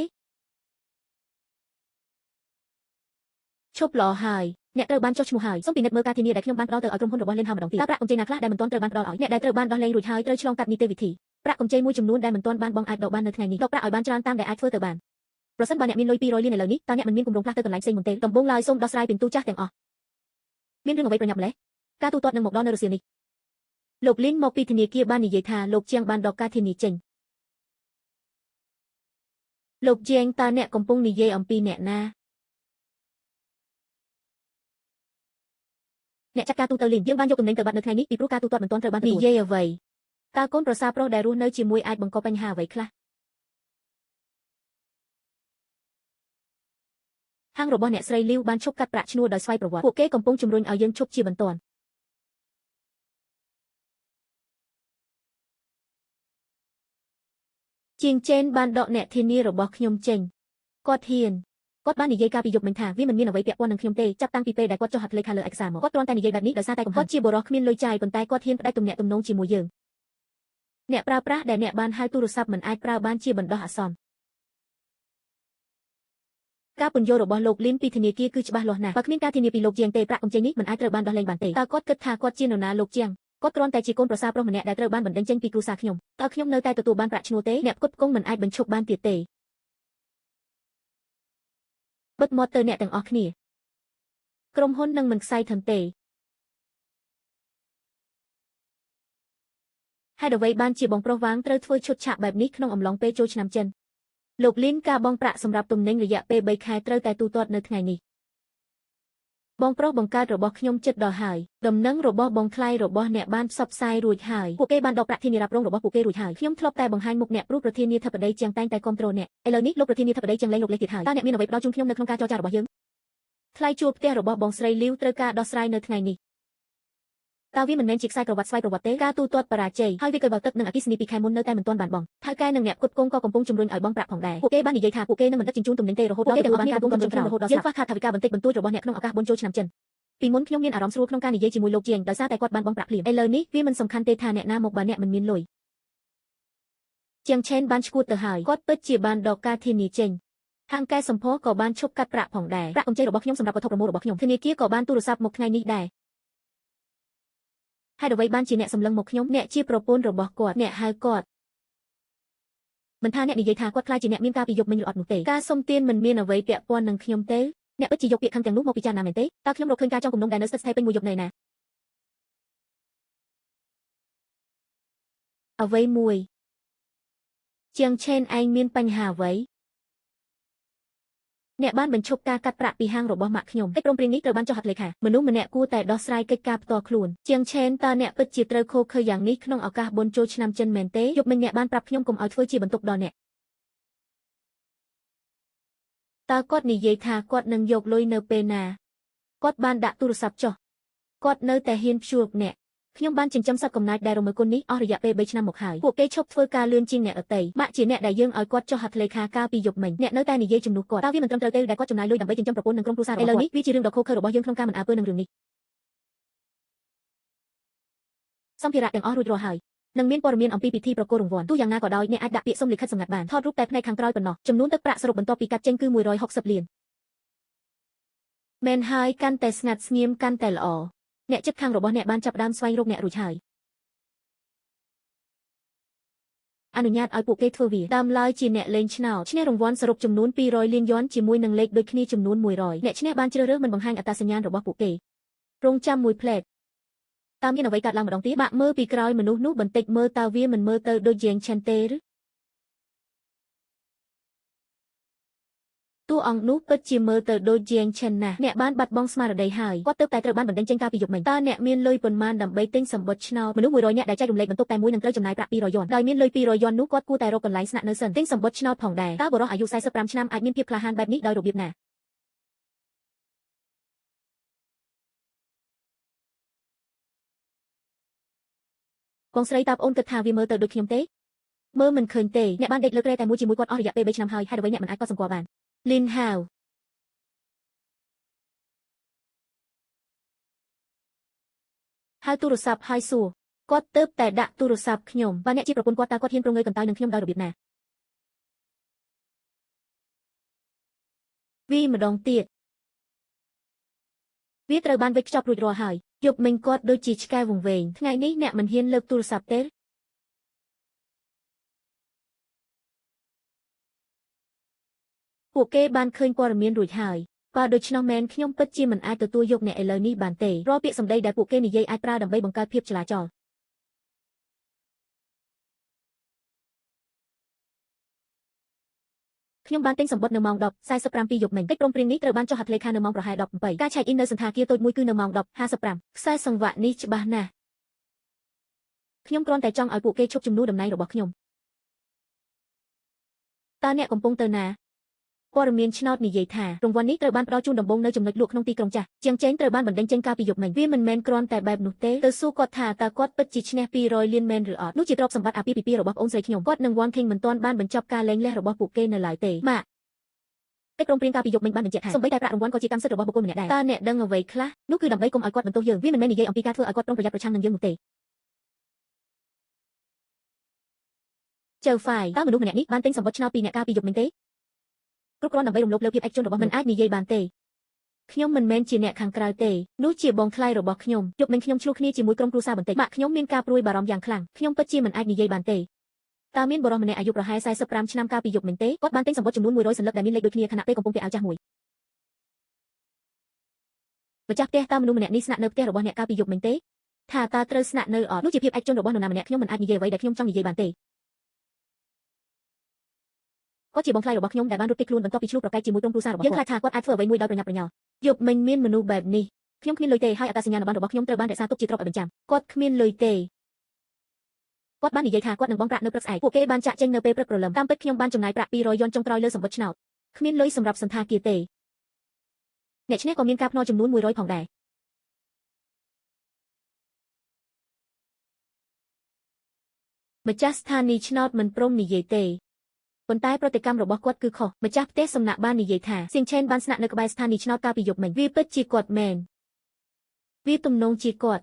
ឈប់ល្អហើយអ្នកត្រូវបានចុះឈ្មោះហើយសូមពិនិត្យមើលការធានាដែលខ្ញុំបានផ្ដល់ទៅឲ្យក្រុមហ៊ុនរបស់លេនហៅម្ដងទៀតតើប្រាក់កម្ចីណាខ្លះដែលមិនទាន់ត្រូវបានផ្ដល់ឲ្យអ្នកដែលត្រូវបានដោះលែងរួចហើយត្រូវឆ្លងកាត់នីតិវិធីប្រាក់កម្ចីមួយចំនួនដែលមិនទាន់បានបង់អាចដកបាននៅថ្ងៃនេះដកប្រាក់ឲ្យបានច្រើនតាមដែលអាចធ្វើទៅបានប្រសិនបើអ្នកមានលុយ200លានឥឡូវនេះតើអ្នកមិនមានគម្រោងផ្លាស់ទៅកន្លែងផ្សេងមុនទេដំបូងឡើយសូមដោះស្រាយពិន្ទុចាស់ទាំងអស់មានរឿងអ្វីប្រញាប់ម្ល៉េះការទូទាត់នឹងមកដល់នៅរសៀលនេះលោកលីនមកពីធនាគារបាននិយាយថាលោកជាងបានដកការធានាចេញលោកជាងតើអ្នកកំពុងនិយាយអំពីអ្នកណាអ្នកចាត់ការទូទៅលីនយើងបានយកទំនិញទៅបាត់នៅថ្ងៃនេះពីព្រោះការទូទាត់មិនទាន់ត្រូវបាននិយាយអ្វីតើកូនប្រសារប្រុសដែលរស់នៅជាមួយអាចបង្កបញ្ហាអ្វីខ្លះហាងរបស់អ្នកស្រីលីវបានឈប់កាត់ប្រាក់ឈ្នួលដោយស្វ័យប្រវត្តិពួកគេកំពុងជំរុញឲ្យយើងឈប់ជាបន្ទាន់ជាងចេនបានដកអ្នកធានារបស់ខ្ញុំចេញគាត់បាននិយាយការពីយប់មិញថាវាមិនមានអ្វីពាក់ព័ន្ធនឹងខ្ញុំទេចាប់តាំងពីពេលដែលគាត់ចុះហត្ថលេខាលើឯកសារមកគាត់គ្រាន់តែនិយាយបែបនេះដោយសារតែកំហុសជាបុរសគ្មានលុយចាយប៉ុន្តែគាត់ហ៊ានផ្ដាច់ទំនាក់ទំនងជាមួយយើងអ្នកប្រើប្រាស់ដែលអ្នកបានហៅទូរស័ព្ទមិនអាចប្រើបានជាបណ្ដោះអាសន្នការពន្យល់របស់លោកលីនពីធនាគារគឺច្បាស់លាស់ណាស់បើគ្មានការធានាពីលោកជាងទេប្រាក់កម្ចីនេះមិនអាចត្រូវបានដោះលែងបានទេតើគាត់គិតថាគាត់ជានរណាលោកជាងគាត់គ្រាន់តែជាកូនប្រសារប្រុសម្នាក់ដែលត្រូវបានបណ្តេញចេញពីគ្រួសារខ្ញុំតើខ្ញុំនៅតែទទួលបានប្រាក់ឈ្នួលទេអ្នកផ្គត់ផ្គង់មិនអាចបញ្ឈប់បានទៀតទេបិទមាត់ទៅអ្នកទាំងអស់គ្នាក្រុមហ៊ុននឹងមិនខ្សែធំទេហេតុអ្វីបានជាបងប្រុសវាងត្រូវធ្វើឈុតឆាកបែបនេះក្នុងអំឡុងពេលចូលឆ្នាំចិនលោកលីនការបង់ប្រាក់សម្រាប់ទំនិញរយៈពេល3ខែត្រូវតែទូទាត់នៅថ្ងៃនេះ បងប្រុសបង្កើតរបស់ខ្ញុំចិត្តដល់ហើយដំណឹងរបស់បងថ្លៃរបស់អ្នកបានផ្សព្វផ្សាយរួចហើយពួកគេបានដកប្រាក់ធានារ៉ាប់រងរបស់ពួកគេរួចហើយខ្ញុំធ្លាប់តែបង្ហាញមុខអ្នកព្រោះប្រធានាធិបតីជាងតែងតែគ្រប់គ្រងអ្នកឥឡូវនេះលោកប្រធានាធិបតីជាងលែងលោកលេខទៀតហើយតើអ្នកមានអ្វីផ្ដល់ជូនខ្ញុំនៅក្នុងការចរចារបស់យើងថ្លៃជួលផ្ទះរបស់បងស្រីលីវត្រូវការដោះស្រាយនៅថ្ងៃនេះតើវាមិនមែនជាខ្សែក្រវ៉ាត់ស្វ័យប្រវត្តិទេការទូទាត់បរាជ័យហើយវាក៏បើទឹកនិងអគិសនីពីខែមុននៅតែមិនទាន់បានបងថៅកែនិងអ្នកផ្គត់ផ្គង់ក៏កំពុងជំរុញឲ្យបងប្រាក់ផងដែរពួកគេបាននិយាយថាពួកគេនឹងមិនដឹកជញ្ជូនទំនិញទេរហូតដល់គេបានការគ្រប់គ្រងរហូតដល់យើងខ្វះខាតថវិកាបន្តិចបន្តួចរបស់អ្នកក្នុងឱកាសបុណ្យចូលឆ្នាំចិនពីមុនខ្ញុំមានអារម្មណ៍ស្រួលក្នុងការនិយាយជាមួយលោកជាងដោយសារតែគាត់បានបងប្រាក់ភ្លាមឥឡូវនេះវាមិនសំខាន់ទេថាអ្នកណាមកបើអ្នកមិនមានលុយជាងឆេនបានឈួតទៅហើយគាត់ពិតជាបានដកការធានាចេញហាងកែសម្ផស្សក៏បានឈប់កាត់ប្រាក់ផងដែរប្រាក់កម្ចីរបស់ខ្ញុំសម្រាប់វត្ថុប្រមូលរបស់ខ្ញុំធនាគារក៏បានទូរស័ព្ទមកថ្ងៃនេះដែរហើយអ្វីបានជាអ្នកសម្លឹងមកខ្ញុំអ្នកជាប្រពន្ធរបស់គាត់អ្នកហៅគាត់មិនថាអ្នកនិយាយថាគាត់ខ្លាចជាអ្នកមានការពីយប់មិញឬអត់នោះទេការសុំទានមិនមានអ្វីពាក់ព័ន្ធនឹងខ្ញុំទេអ្នកពិតជាយកពាក្យខឹងទាំងនោះមកពិចារណាមែនទេតើខ្ញុំរកឃើញការចង់គំនុំដែលនៅស្ថិតស្ថេរពេញមួយយប់នៅណាអ្វីមួយជាងឆេនឯងមានបញ្ហាអ្វីអ្នកបានបញ្ឈប់ការកាត់ប្រាក់ពីហាងរបស់ម៉ាក់ខ្ញុំកិច្ចព្រមព្រៀងនេះត្រូវបានចុះហត្ថលេខាមនុស្សម្នាក់គួរតែដោះស្រាយកិច្ចការផ្ទាល់ខ្លួនជាងឆេនតើអ្នកពិតជាត្រូវខុសខើយ៉ាងនេះក្នុងឱកាសបុណ្យចូលឆ្នាំចិនមែនទេយប់មិញអ្នកបានប្រាប់ខ្ញុំកុំឲ្យធ្វើជាបន្ទុកដល់អ្នកតើគាត់និយាយថាគាត់នឹងយកលុយនៅពេលណាគាត់បានដាក់ទូរស័ព្ទចុះគាត់នៅតែហ៊ានព្យួរអ្នកខ្ញុំបានចិញ្ចឹមសត្វកំណាចដែលរមើលគុណនេះអស់រយៈពេល3ឆ្នាំមកហើយពួកគេឈប់ធ្វើការលឿនជាងអ្នកដទៃម៉ាក់ជាអ្នកដែលយើងឲ្យគាត់ចុះហត្ថលេខាកាលពីយប់មិញអ្នកនៅតែនិយាយជំនួសគាត់តើវាមិនត្រឹមត្រូវទេដែលគាត់ចំណាយលុយដើម្បីចិញ្ចឹមប្រពន្ធនិងក្រុមគ្រួសាររបស់គាត់ឥឡូវនេះវាជារឿងដ៏ខុសខើរបស់យើងក្នុងការមិនអើពើនឹងរឿងនេះសម្ភារៈទាំងអស់រួចរាល់ហើយនឹងមានព័ត៌មានអំពីពិធីប្រគល់រង្វាន់ទោះយ៉ាងណាក៏ដោយអ្នកអាចដាក់ពាក្យសុំលិខិតសម្ងាត់បានថតរូបតែផ្នែកខាងក្រោយប៉ុណ្ណោះចំនួនទឹកប្រាក់សរុបបន្ទាប់ពីកាត់ចេញគឺ160លានមែនហើយកាន់តែស្ងាត់ស្ងៀមកាន់តែល្អអ្នកជិតខាងរបស់អ្នកបានចាប់ផ្ដើមស្វែងរកអ្នករួចហើយអនុញ្ញាតឲ្យពួកគេធ្វើវាតាមឡើយជាអ្នកលេងឆ្នោតឈ្នះរង្វាន់សរុបចំនួន200លានយ៉នជាមួយនឹងលេខដូចគ្នាចំនួន100អ្នកឈ្នះបានជ្រើសរើសមិនបង្ហាញអត្តសញ្ញាណរបស់ពួកគេរងចាំមួយផ្លែតតាមមានអ្វីកើតឡើងម្ដងទៀតបាក់មើលពីក្រោយមនុស្សនោះបន្តិចមើលតើវាមិនមើលទៅដូចជាងឆាន់ទេឬតួអង្គនោះពិតជាមើលទៅដូចជាងឆាន់ណាស់អ្នកបានបាត់បង់ស្មារតីហើយគាត់ទើបតែត្រូវបានបណ្តេញចេញកាលពីយប់មិញតើអ្នកមានលុយប៉ុន្មានដើម្បីទិញសំបុត្រឆ្នោតមនុស្ស100នាក់ដែលចែករំលែកបន្ទប់តែមួយនឹងត្រូវចំណាយប្រាក់200យ៉នដោយមានលុយ200យ៉ននោះគាត់គួរតែរកកន្លែងស្នាក់នៅសិនទិញសំបុត្រឆ្នោតផងដែរតើបុរសអាយុ45ឆ្នាំអាចមានភាពក្លាហានបែបនេះដោយរបៀបណាបងស្រីតើប្អូនគិតថាវាមើលទៅដូចខ្ញុំទេមើលមិនឃើញទេអ្នកបានដេកលើគ្រែតែមួយជាមួយគាត់អស់រយៈពេល3ឆ្នាំហើយហេតុអ្វីអ្នកមិនអាចកត់សម្គាល់បានលីនហាវហៅទូរស័ព្ទហើយសួរគាត់ទើបតែដាក់ទូរស័ព្ទខ្ញុំបើអ្នកជាប្រពន្ធគាត់តើគាត់ហ៊ានប្រងើយកន្តើយនឹងខ្ញុំដោយរបៀបណាវាម្ដងទៀតវាត្រូវបានវេចខ្ចប់រួចរាល់ហើយយប់មិញគាត់ដូចជាឆ្កែវង្វេងថ្ងៃនេះអ្នកមិនហ៊ានលើកទូរស័ព្ទទេពួកគេបានឃើញព័ត៌មានរួចហើយបើដូច្នោះមែនខ្ញុំពិតជាមិនអាចទទួលយកអ្នកឥឡូវនេះបានទេរាល់ពាក្យសម្ដីដែលពួកគេនិយាយអាចប្រើដើម្បីបង្កើតភាពចលាចលខ្ញុំបានទិញសំបុត្រនៅម៉ោង10:47យប់មិញកិច្ចព្រមព្រៀងនេះត្រូវបានចុះហត្ថលេខានៅម៉ោងប្រហែល17ការឆែកអ៊ីននៅសន្តាគារតូចមួយគឺនៅម៉ោង10:55ខ្សែសង្វាក់នេះច្បាស់ណាស់ខ្ញុំគ្រាន់តែចង់ឲ្យពួកគេឈប់ជំនួសតំណែងរបស់ខ្ញុំតើអ្នកកំពុងទៅណាព័ត៌មានឆ្នោតនិយាយថារង្វាន់នេះត្រូវបានផ្ដល់ជូនដំបូងនៅចំណុចលក់ក្នុងទីក្រុងចាស់ជាងចេងត្រូវបានបណ្តេញចេញកាលពីយប់មិញវាមិនមែនគ្រាន់តែបែបនោះទេទៅសួរគាត់ថាតើគាត់ពិតជាឈ្នះ200លានមែនឬអត់នោះជាទ្រព្យសម្បត្តិអាពាហ៍ពិពាហ៍របស់ប្អូនស្រីខ្ញុំគាត់និងវ៉ាន់ខេងមិនទាន់បានបញ្ចប់ការលែងលះរបស់ពួកគេនៅឡើយទេម៉ាក់កិច្ចព្រមព្រៀងកាលពីយប់មិញបានបញ្ជាក់ថាសូម្បីតែប្រាក់រង្វាន់ក៏ជាកម្មសិទ្ធិរបស់បុគ្គលម្នាក់ដែរតើអ្នកដឹងអ្វីខ្លះនោះគឺដើម្បីកុំឲ្យគាត់បន្ទោសយើងវាមិនមែននិយាយអំពីការធ្វើឲ្យគាត់ប្រុងប្រយ័ត្នប្រឆាំងនឹងយើងនោះទេចៅហ្វាយតើមនុស្សម្នាក់នេះបានទិញសំបុត្រឆ្នោតពីអ្នកកាលពីយប់មិញទេគ្រប់គ្រាន់ដើម្បីរំលោភលើភាពឯកជនរបស់មិនអាចនិយាយបានទេខ្ញុំមិនមែនជាអ្នកខាងក្រៅទេនោះជាបងថ្លៃរបស់ខ្ញុំយប់មិញខ្ញុំឆ្លោះគ្នាជាមួយក្រុមគ្រួសារបន្តិចម៉ាក់ខ្ញុំមានការព្រួយបារម្ភយ៉ាងខ្លាំងខ្ញុំពិតជាមិនអាចនិយាយបានទេតើមានបុរសម្នាក់អាយុប្រហែល45ឆ្នាំកាលពីយប់មិញទេគាត់បានទិញសំបុត្រចំនួន100សន្លឹកដែលមានលេខដូចគ្នាខណៈពេលកំពុងពាក់អាវចាស់មួយម្ចាស់ផ្ទះតើមនុស្សម្នាក់នេះស្នាក់នៅផ្ទះរបស់អ្នកកាលពីយប់មិញទេថាតើត្រូវស្នាក់នៅអត់នោះជាភាពឯកជនរបស់នរណាម្នាក់ខ្ញុំមិនអាចនិយាយអ្វីដែលខ្ញុំចង់និយាយបានទេ គាត់ជាបងខ្លាយរបស់ខ្ញុំដែលបានរត់គេចខ្លួនបន្ទាប់ពីឆ្លុះប្រកែកជាមួយក្រុមគ្រួសាររបស់គាត់យើងខ្លាចថាគាត់អាចធ្វើអ្វីមួយដោយប្រញាប់ប្រញាល់យប់មិញមានមនុស្សបែបនេះខ្ញុំគ្មានលុយទេហើយអត្តសញ្ញាណប័ណ្ណរបស់ខ្ញុំត្រូវបានរក្សាទុកជាទ្រព្យឲ្យបញ្ចាំគាត់គ្មានលុយទេគាត់បាននិយាយថាគាត់នឹងបង់ប្រាក់នៅព្រឹកស្អែកពួកគេបានចាក់ចេញនៅពេលព្រឹកព្រលឹមតាមពិតខ្ញុំបានចំណាយប្រាក់200 យន់ចុងក្រោយលើសម្បត្តិឆ្នោតគ្មានលុយសម្រាប់សន្តាគារទេអ្នកឈ្នះក៏មានការភ្នាល់ចំនួន100ផងដែរម្ចាស់ស្ថានីយ៍ឆ្នោតមិនព្រមនិយាយទេប៉ុន្តែប្រតិកម្មរបស់គាត់គឺខុសម្ចាស់ផ្ទះសំណាក់បាននិយាយថាសៀងឆេនបានស្នាក់នៅក្បែរស្ថានីយ៍ឆ្នោតកាលពីយប់មិញវាពិតជាគាត់មែនវាទំនងជាគាត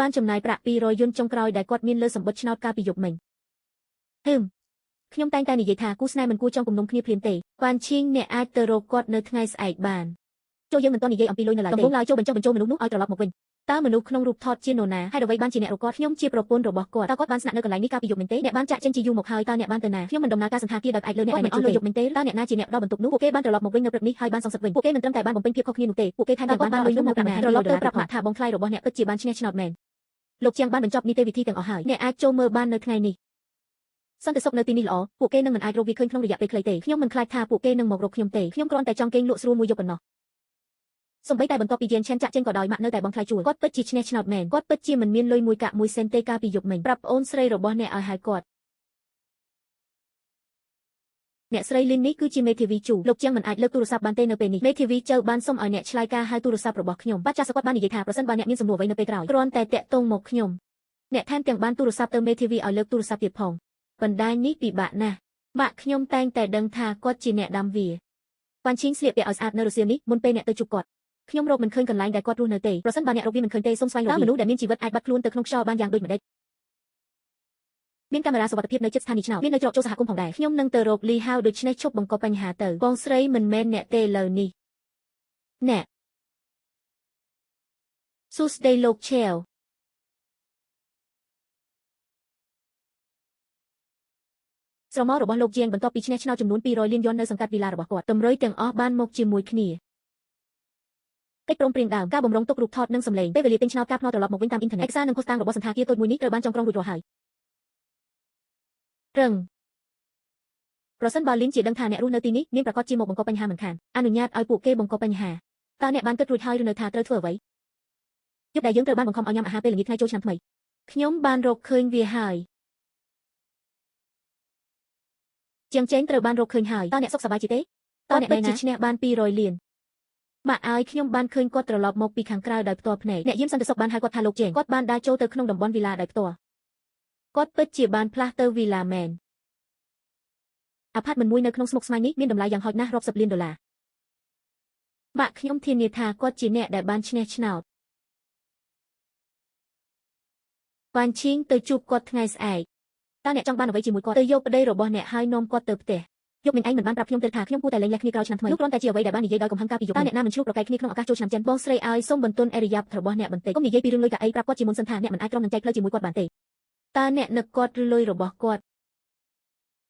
់បានចំណាយប្រាក់200 យន់ចុងក្រោយដែលគាត់មានលើសម្បត្តិឆ្នោតកាលពីយប់មិញខ្ញុំតែងតែនិយាយថាគូស្នេហ៍មិនគួរចងគំនុំគ្នាភ្លាមទេវ៉ាន់ឈីងអ្នកអាចទៅរកគាត់នៅថ្ងៃស្អែកបានចូលយើងមិនទាន់និយាយអំពីលុយនៅឡើយទេកំពុងឡើយចូលបញ្ចុះបញ្ចូលមនុស្សនោះឲ្យត្រឡប់មកវិញតើមនុស្សក្នុងរូបថតជានរណាហើយអ្វីបានជាអ្នករកគាត់ខ្ញុំជាប្រពន្ធរបស់គាត់តើគាត់បានស្នាក់នៅកន្លែងនេះកាលពីយប់មិញទេអ្នកបានចាក់ចេញជាយូរមកហើយតើអ្នកបានទៅណាខ្ញុំមិនដំណើរការសន្តាគារដោយផ្អែកលើអ្នកដែលអ្នកជួយយប់មិញទេតើអ្នកណាជាអ្នកផ្ដល់បន្ទុកនោះពួកគេបានត្រឡប់មកវិញនៅព្រឹកនេះហើយបានសងសឹកវិញពួកគេមិនត្រឹមតែបានបំពេញភាពខុសគ្នានោះទេពួកគេថែមទាំងបានលុយនោះមកពីណាត្រឡប់ទៅប្រាប់ម៉ាក់ថាបងខ្លាយរបស់អ្នកពិតជាបានឈ្នះឆ្នោតមែនលោកជាងបានបញ្ចប់នីតិវិធីទាំងអស់ហើយអ្នកអាចចូលមើលបាននៅថ្ងៃនេះសន្តិសុខនៅទីនេះល្អពួកគេនឹងមិនអាចរកវាឃើញក្នុងរយៈពេលខ្លីទេខ្ញុំមិនខ្លាចថាពួកគេនឹងមករកខ្ញុំទេខ្ញុំគ្រាន់តែចង់គេងលក់ស្រួលមួយយប់ប៉ុណ្ណោះសម្បីតែបន្ទាប់ពីយានឆេនចាក់ចេញក៏ដោយម៉ាក់នៅតែបងខ្លាយជួលគាត់ពិតជាឈ្នះឆ្នោតមែនគាត់ពិតជាមិនមានលុយមួយកាក់មួយសេនទេកាលពីយប់មិញប្រាប់ប្អូនស្រីរបស់អ្នកឲ្យហៅគាត់អ្នកស្រីលីននេះគឺជាមេធាវីជូលោកជាងមិនអាចលើកទូរស័ព្ទបានទេនៅពេលនេះមេធាវីចៅបានសុំឲ្យអ្នកឆ្លើយការហៅទូរស័ព្ទរបស់ខ្ញុំបាទចាស់គាត់បាននិយាយថាប្រសិនបើអ្នកមានសំណួរអ្វីនៅពេលក្រោយគ្រាន់តែតាក់ទងមកខ្ញុំអ្នកថែមទាំងបានទូរស័ព្ទទៅមេធាវីឲ្យលើកទូរស័ព្ទទៀតផងបណ្ដាញនេះពិបាកណាស់ម៉ាក់ខ្ញុំតែងតែដឹងថាគាត់ជាអ្នកដាំវាវ៉ាន់ឈីងស្លៀកពាក់ឲ្យស្អាតនៅរសៀលនេះមុនពេលអ្នកទៅជួបគាត់ខ្ញុំរកមិនឃើញកន្លែងដែលគាត់រស់នៅទេប្រសិនបើអ្នករកវាមិនឃើញទេសូមស្វែងរកមនុស្សដែលមានជីវិតអាចបាត់ខ្លួនទៅក្នុងខ្យល់បានយ៉ាងដូចម្ដេចមានកាមេរ៉ាសុវត្ថិភាពនៅជិតស្ថានីយ៍ឆ្នោតមាននៅច្រកចូលសហគមន៍ផងដែរខ្ញុំនឹងទៅរកលីហៅដូច្នេះឈប់បង្កបញ្ហាទៅបងស្រីមិនមែនអ្នកទេលើនេះអ្នកស៊ូស្ដីលោកឆេវស្រមោលរបស់លោកជាងបន្ទាប់ពីឈ្នះឆ្នោតចំនួន200 លានយន់នៅសង្កាត់វីឡារបស់គាត់តម្រុយទាំងអស់បានមកជាមួយគ្នាកិច្ចព្រមព្រៀងដើមការបម្រុងទុករូបថតនិងសម្លេងពេលវេលាទិញឆ្នោតការភ្នាល់ត្រឡប់មកវិញតាមអ៊ីនធឺណិតឯកសារនិងភស្តុតាងរបស់សន្តាគារតូចមួយនេះត្រូវបានចងក្រងរួចរាល់ហើយរឹងប្រសិនបើលីនជាដឹងថាអ្នករស់នៅទីនេះមានប្រកាសជាមកបង្កបញ្ហាមិនខានអនុញ្ញាតឲ្យពួកគេបង្កបញ្ហាតើអ្នកបានគិតរួចហើយឬនៅថាត្រូវធ្វើអ្វីយប់ដែលយើងត្រូវបានបង្ខំឲ្យញ៉ាំអាហារពេលល្ងាចថ្ងៃចូលឆ្នាំថ្មីខ្ញុំបានរកឃើញវាហើយជាងចេញត្រូវបានរកឃើញហើយតើអ្នកសុខសប្បាយជាទេតើអ្នកពិតជាឈ្នះបាន200 លានម៉ាក់ឲ្យខ្ញុំបានឃើញគាត់ត្រឡប់មកពីខាងក្រៅដោយផ្ទាល់ភ្នែកអ្នកយាមសន្តិសុខបានហៅគាត់ថាលោកជេងគាត់បានដើរចូលទៅក្នុងតំបន់វីឡាដោយផ្ទាល់គាត់ពិតជាបានផ្លាស់ទៅវីឡាមែនអាផាតមិនមួយនៅក្នុងស្មុកស្មាញនេះមានតម្លៃយ៉ាងហោចណាស់រាប់សិបលានដុល្លារម៉ាក់ខ្ញុំធានាថាគាត់ជាអ្នកដែលបានឈ្នះឆ្នោតវ៉ាន់ឈីងទៅជួបគាត់ថ្ងៃស្អែកតើអ្នកចង់បានអ្វីជាមួយគាត់ទៅយកប្តីរបស់អ្នកហើយនាំគាត់ទៅផ្ទះយប់មិញឯងមិនបានប្រាប់ខ្ញុំទេថាខ្ញុំគួរតែលែងលះគ្នាក្រោយឆ្នាំថ្មីនោះគ្រាន់តែជាអ្វីដែលបាននិយាយដោយកំហឹងកាលពីយប់តើអ្នកណាមិនឆ្លុះប្រកែកគ្នាក្នុងឱកាសចូលឆ្នាំចិនបងស្រីឲ្យសូមបន្ទន់អេរិយាបថរបស់អ្នកបន្តិចកុំនិយាយពីរឿងលុយកាអីប្រាប់គាត់ជាមុនសិនថាអ្នកមិនអាចទ្រាំនឹងចែកផ្លូវជាមួយគាត់បានទេតើអ្នកនឹកគាត់ឬលុយរបស់គាត់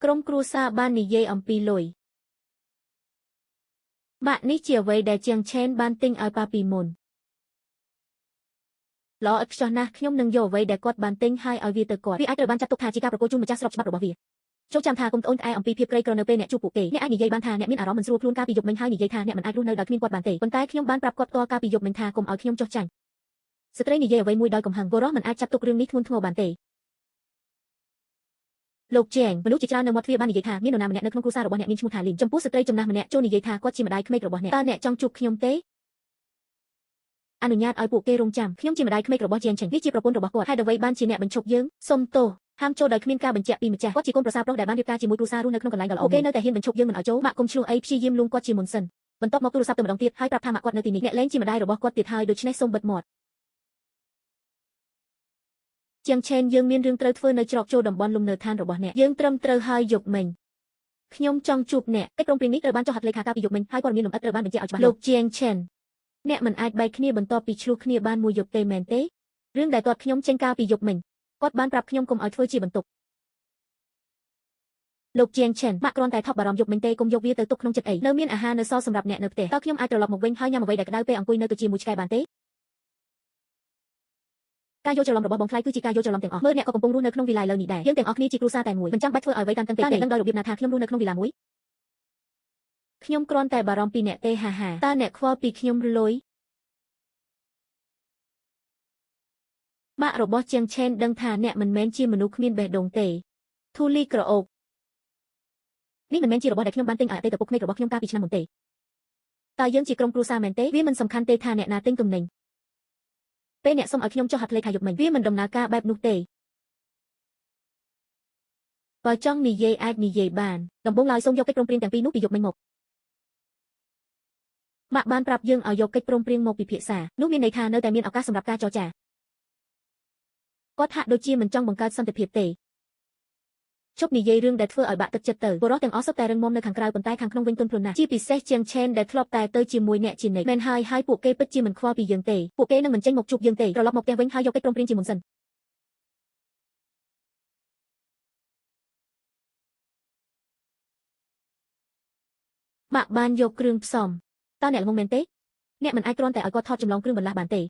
ក្រុមគ្រួសារបាននិយាយអំពីលុយម៉ាក់នេះជាអ្វីដែលជាងឆេនបានទិញឲ្យប៉ាពីមុនល្អឥតខ្ចោះណាស់ខ្ញុំនឹងយកអ្វីដែលគាត់បានទិញហើយឲ្យវាទៅគាត់វាអាចត្រូវបានចាត់ទុកថាជាការប្រកួតជូនម្ចាស់ស្របច្បាប់របស់វាចូលចាំថាគុំត្អូញត្អែអំពីភាពក្រីក្រនៅពេលអ្នកជួបពួកគេអ្នកអាចនិយាយបានថាអ្នកមានអារម្មណ៍មិនស្រួលខ្លួនកាលពីយប់មិញហើយនិយាយថាអ្នកមិនអាចរស់នៅដោយគ្មានគាត់បានទេប៉ុន្តែខ្ញុំបានប្រាប់គាត់ផ្ទាល់កាលពីយប់មិញថាគុំឲ្យខ្ញុំចុះចាញ់ស្ត្រីនិយាយអ្វីមួយដោយកំហឹងបុរសមិនអាចចាត់ទុករឿងនេះធ្ងន់ធ្ងរបានទេលោកជេងមនុស្សជាច្រើននៅមាត់ទ្វារបាននិយាយថាមាននរណាម្នាក់នៅក្នុងគ្រួសាររបស់អ្នកមានឈ្មោះថាលីនចំពោះស្ត្រីចំណាស់ម្នាក់ចូលនិយាយថាគាត់ជាម្ដាយក្មេករបស់អ្នកតើអ្នកចង់ជួបខ្ញុំទេអនុញ្ញាតឲ្យពួកគេរងចាំខ្ញុំជាម្ដាយក្មេករបស់ជាងឆេងវាជាប្រពន្ធរបស់គាត់ហើយអ្វីបានជាអ្នកបញ្ឈប់យើងសុំទោសហាមចូលដោយគ្មានការបញ្ជាក់ពីម្ចាស់គាត់ជាកូនប្រសារប្រុសដែលបានរៀបការជាមួយគ្រួសាររស់នៅក្នុងកន្លែងដ៏ល្អពួកគេនៅតែហ៊ានបញ្ឈប់យើងមិនឲ្យចូលម៉ាក់គុំឆ្លោះអីព្យាយាមលួងគាត់ជាមុនសិនបន្ទាប់មកទូរស័ព្ទទៅម្ដងទៀតហើយប្រាប់ថាម៉ាក់គាត់នៅទីនេះអ្នកលែងជាម្ដាយរបស់គាត់ទៀតហើយដូច្នេះសូមបិទមាត់ជាងឆេនយើងមានរឿងត្រូវធ្វើនៅច្រកចូលតំបន់លំនៅឋានរបស់អ្នកយើងត្រឹមត្រូវហើយយប់មិញខ្ញុំចង់ជួបអ្នកកិច្ចព្រមព្រៀងនេះត្រូវបានចុះហត្ថលេខាកាលពីយប់មិញហើយព័ត៌មានលម្អិតត្រូវបានបញ្ជាក់ឲ្យច្បាស់លោកជាងឆេនអ្នកមិនអាចបែកគ្នាបន្ទាប់ពីឆ្លោះគ្នាបានមួយយប់ទេមែនទេរឿងដែលគាត់ខ្ញុំចេញកាលពីយប់មិញគាត់បានប្រាប់ខ្ញុំកុំឲ្យធ្វើជាបន្ទុកលោកជាងឆេនម៉ាក់គ្រាន់តែថប់បារម្ភយប់មិញទេកុំយកវាទៅទុកក្នុងចិត្តអីនៅមានអាហារនៅសល់សម្រាប់អ្នកនៅផ្ទះតើខ្ញុំអាចត្រឡប់មកវិញហើយញ៉ាំអ្វីដែលក្តៅពេលអង្គុយនៅទៅជាមួយឆ្កែបានទេការយល់ច្រឡំរបស់បងខ្លាយគឺជាការយល់ច្រឡំទាំងអស់មើលអ្នកក៏កំពុងរស់នៅក្នុងវីឡាឥឡូវនេះដែរយើងទាំងអស់គ្នាជាគ្រួសារតែមួយមិនចាំបាច់ធ្វើឲ្យអ្វីតានតឹងទេតើអ្នកដឹងដោយរបៀបណាថាខ្ញុំរស់នៅក្នុងវីឡាមួយ ខ្ញុំគ្រាន់តែបារម្ភពីអ្នកទេហាហាតើអ្នកខ្វល់ពីខ្ញុំឬលុយម៉ាក់របស់ជាងឆេនដឹងថាអ្នកមិនមែនជាមនុស្សគ្មានបេះដូងទេធូលីក្រអូបនេះមិនមែនជារបស់ដែលខ្ញុំបានទិញឲ្យអតីតពុកក្មេករបស់ខ្ញុំកាលពីឆ្នាំមុនទេតើយើងជាក្រុមគ្រួសារមែនទេវាមិនសំខាន់ទេថាអ្នកណាទិញទំនិញពេលអ្នកសុំឲ្យខ្ញុំចុះហត្ថលេខាយប់មិញវាមិនដំណើរការបែបនោះទេបើចង់និយាយអាចនិយាយបានដំបូងឡើយសូមយកកិច្ចព្រមព្រៀងទាំងពីរនោះពីយប់មិញមកម៉ាក់បានប្រាប់យើងឲ្យយកកិច្ចព្រមព្រៀងមកពិភាក្សានោះមានន័យថានៅតែមានឱកាសសម្រាប់ការចរចាគាត់ហាក់ដូចជាមិនចង់បង្កើតសន្តិភាពទេជប់និយាយរឿងដែលធ្វើឲ្យបាក់ទឹកចិត្តទៅបុរសទាំងអស់សុទ្ធតែរឹងមាំនៅខាងក្រៅប៉ុន្តែខាងក្នុងវិញទន់ភ្លន់ណាស់ជាពិសេសជាងឆេនដែលធ្លាប់តែទៅជាមួយអ្នកជានិច្ចមែនហើយពួកគេពិតជាមិនខ្វល់ពីយើងទេពួកគេនឹងមិនចេញមកជួបយើងទេត្រឡប់មកផ្ទះវិញហើយយកកិច្ចព្រមព្រៀងជាមុនសិនម៉ាក់បានយកគ្រឿងផ្សំតើអ្នកល្ងងមែនទេអ្នកមិនអាចគ្រាន់តែឲ្យគាត់ថតចម្លងគ្រឿងបន្លាស់បានទេ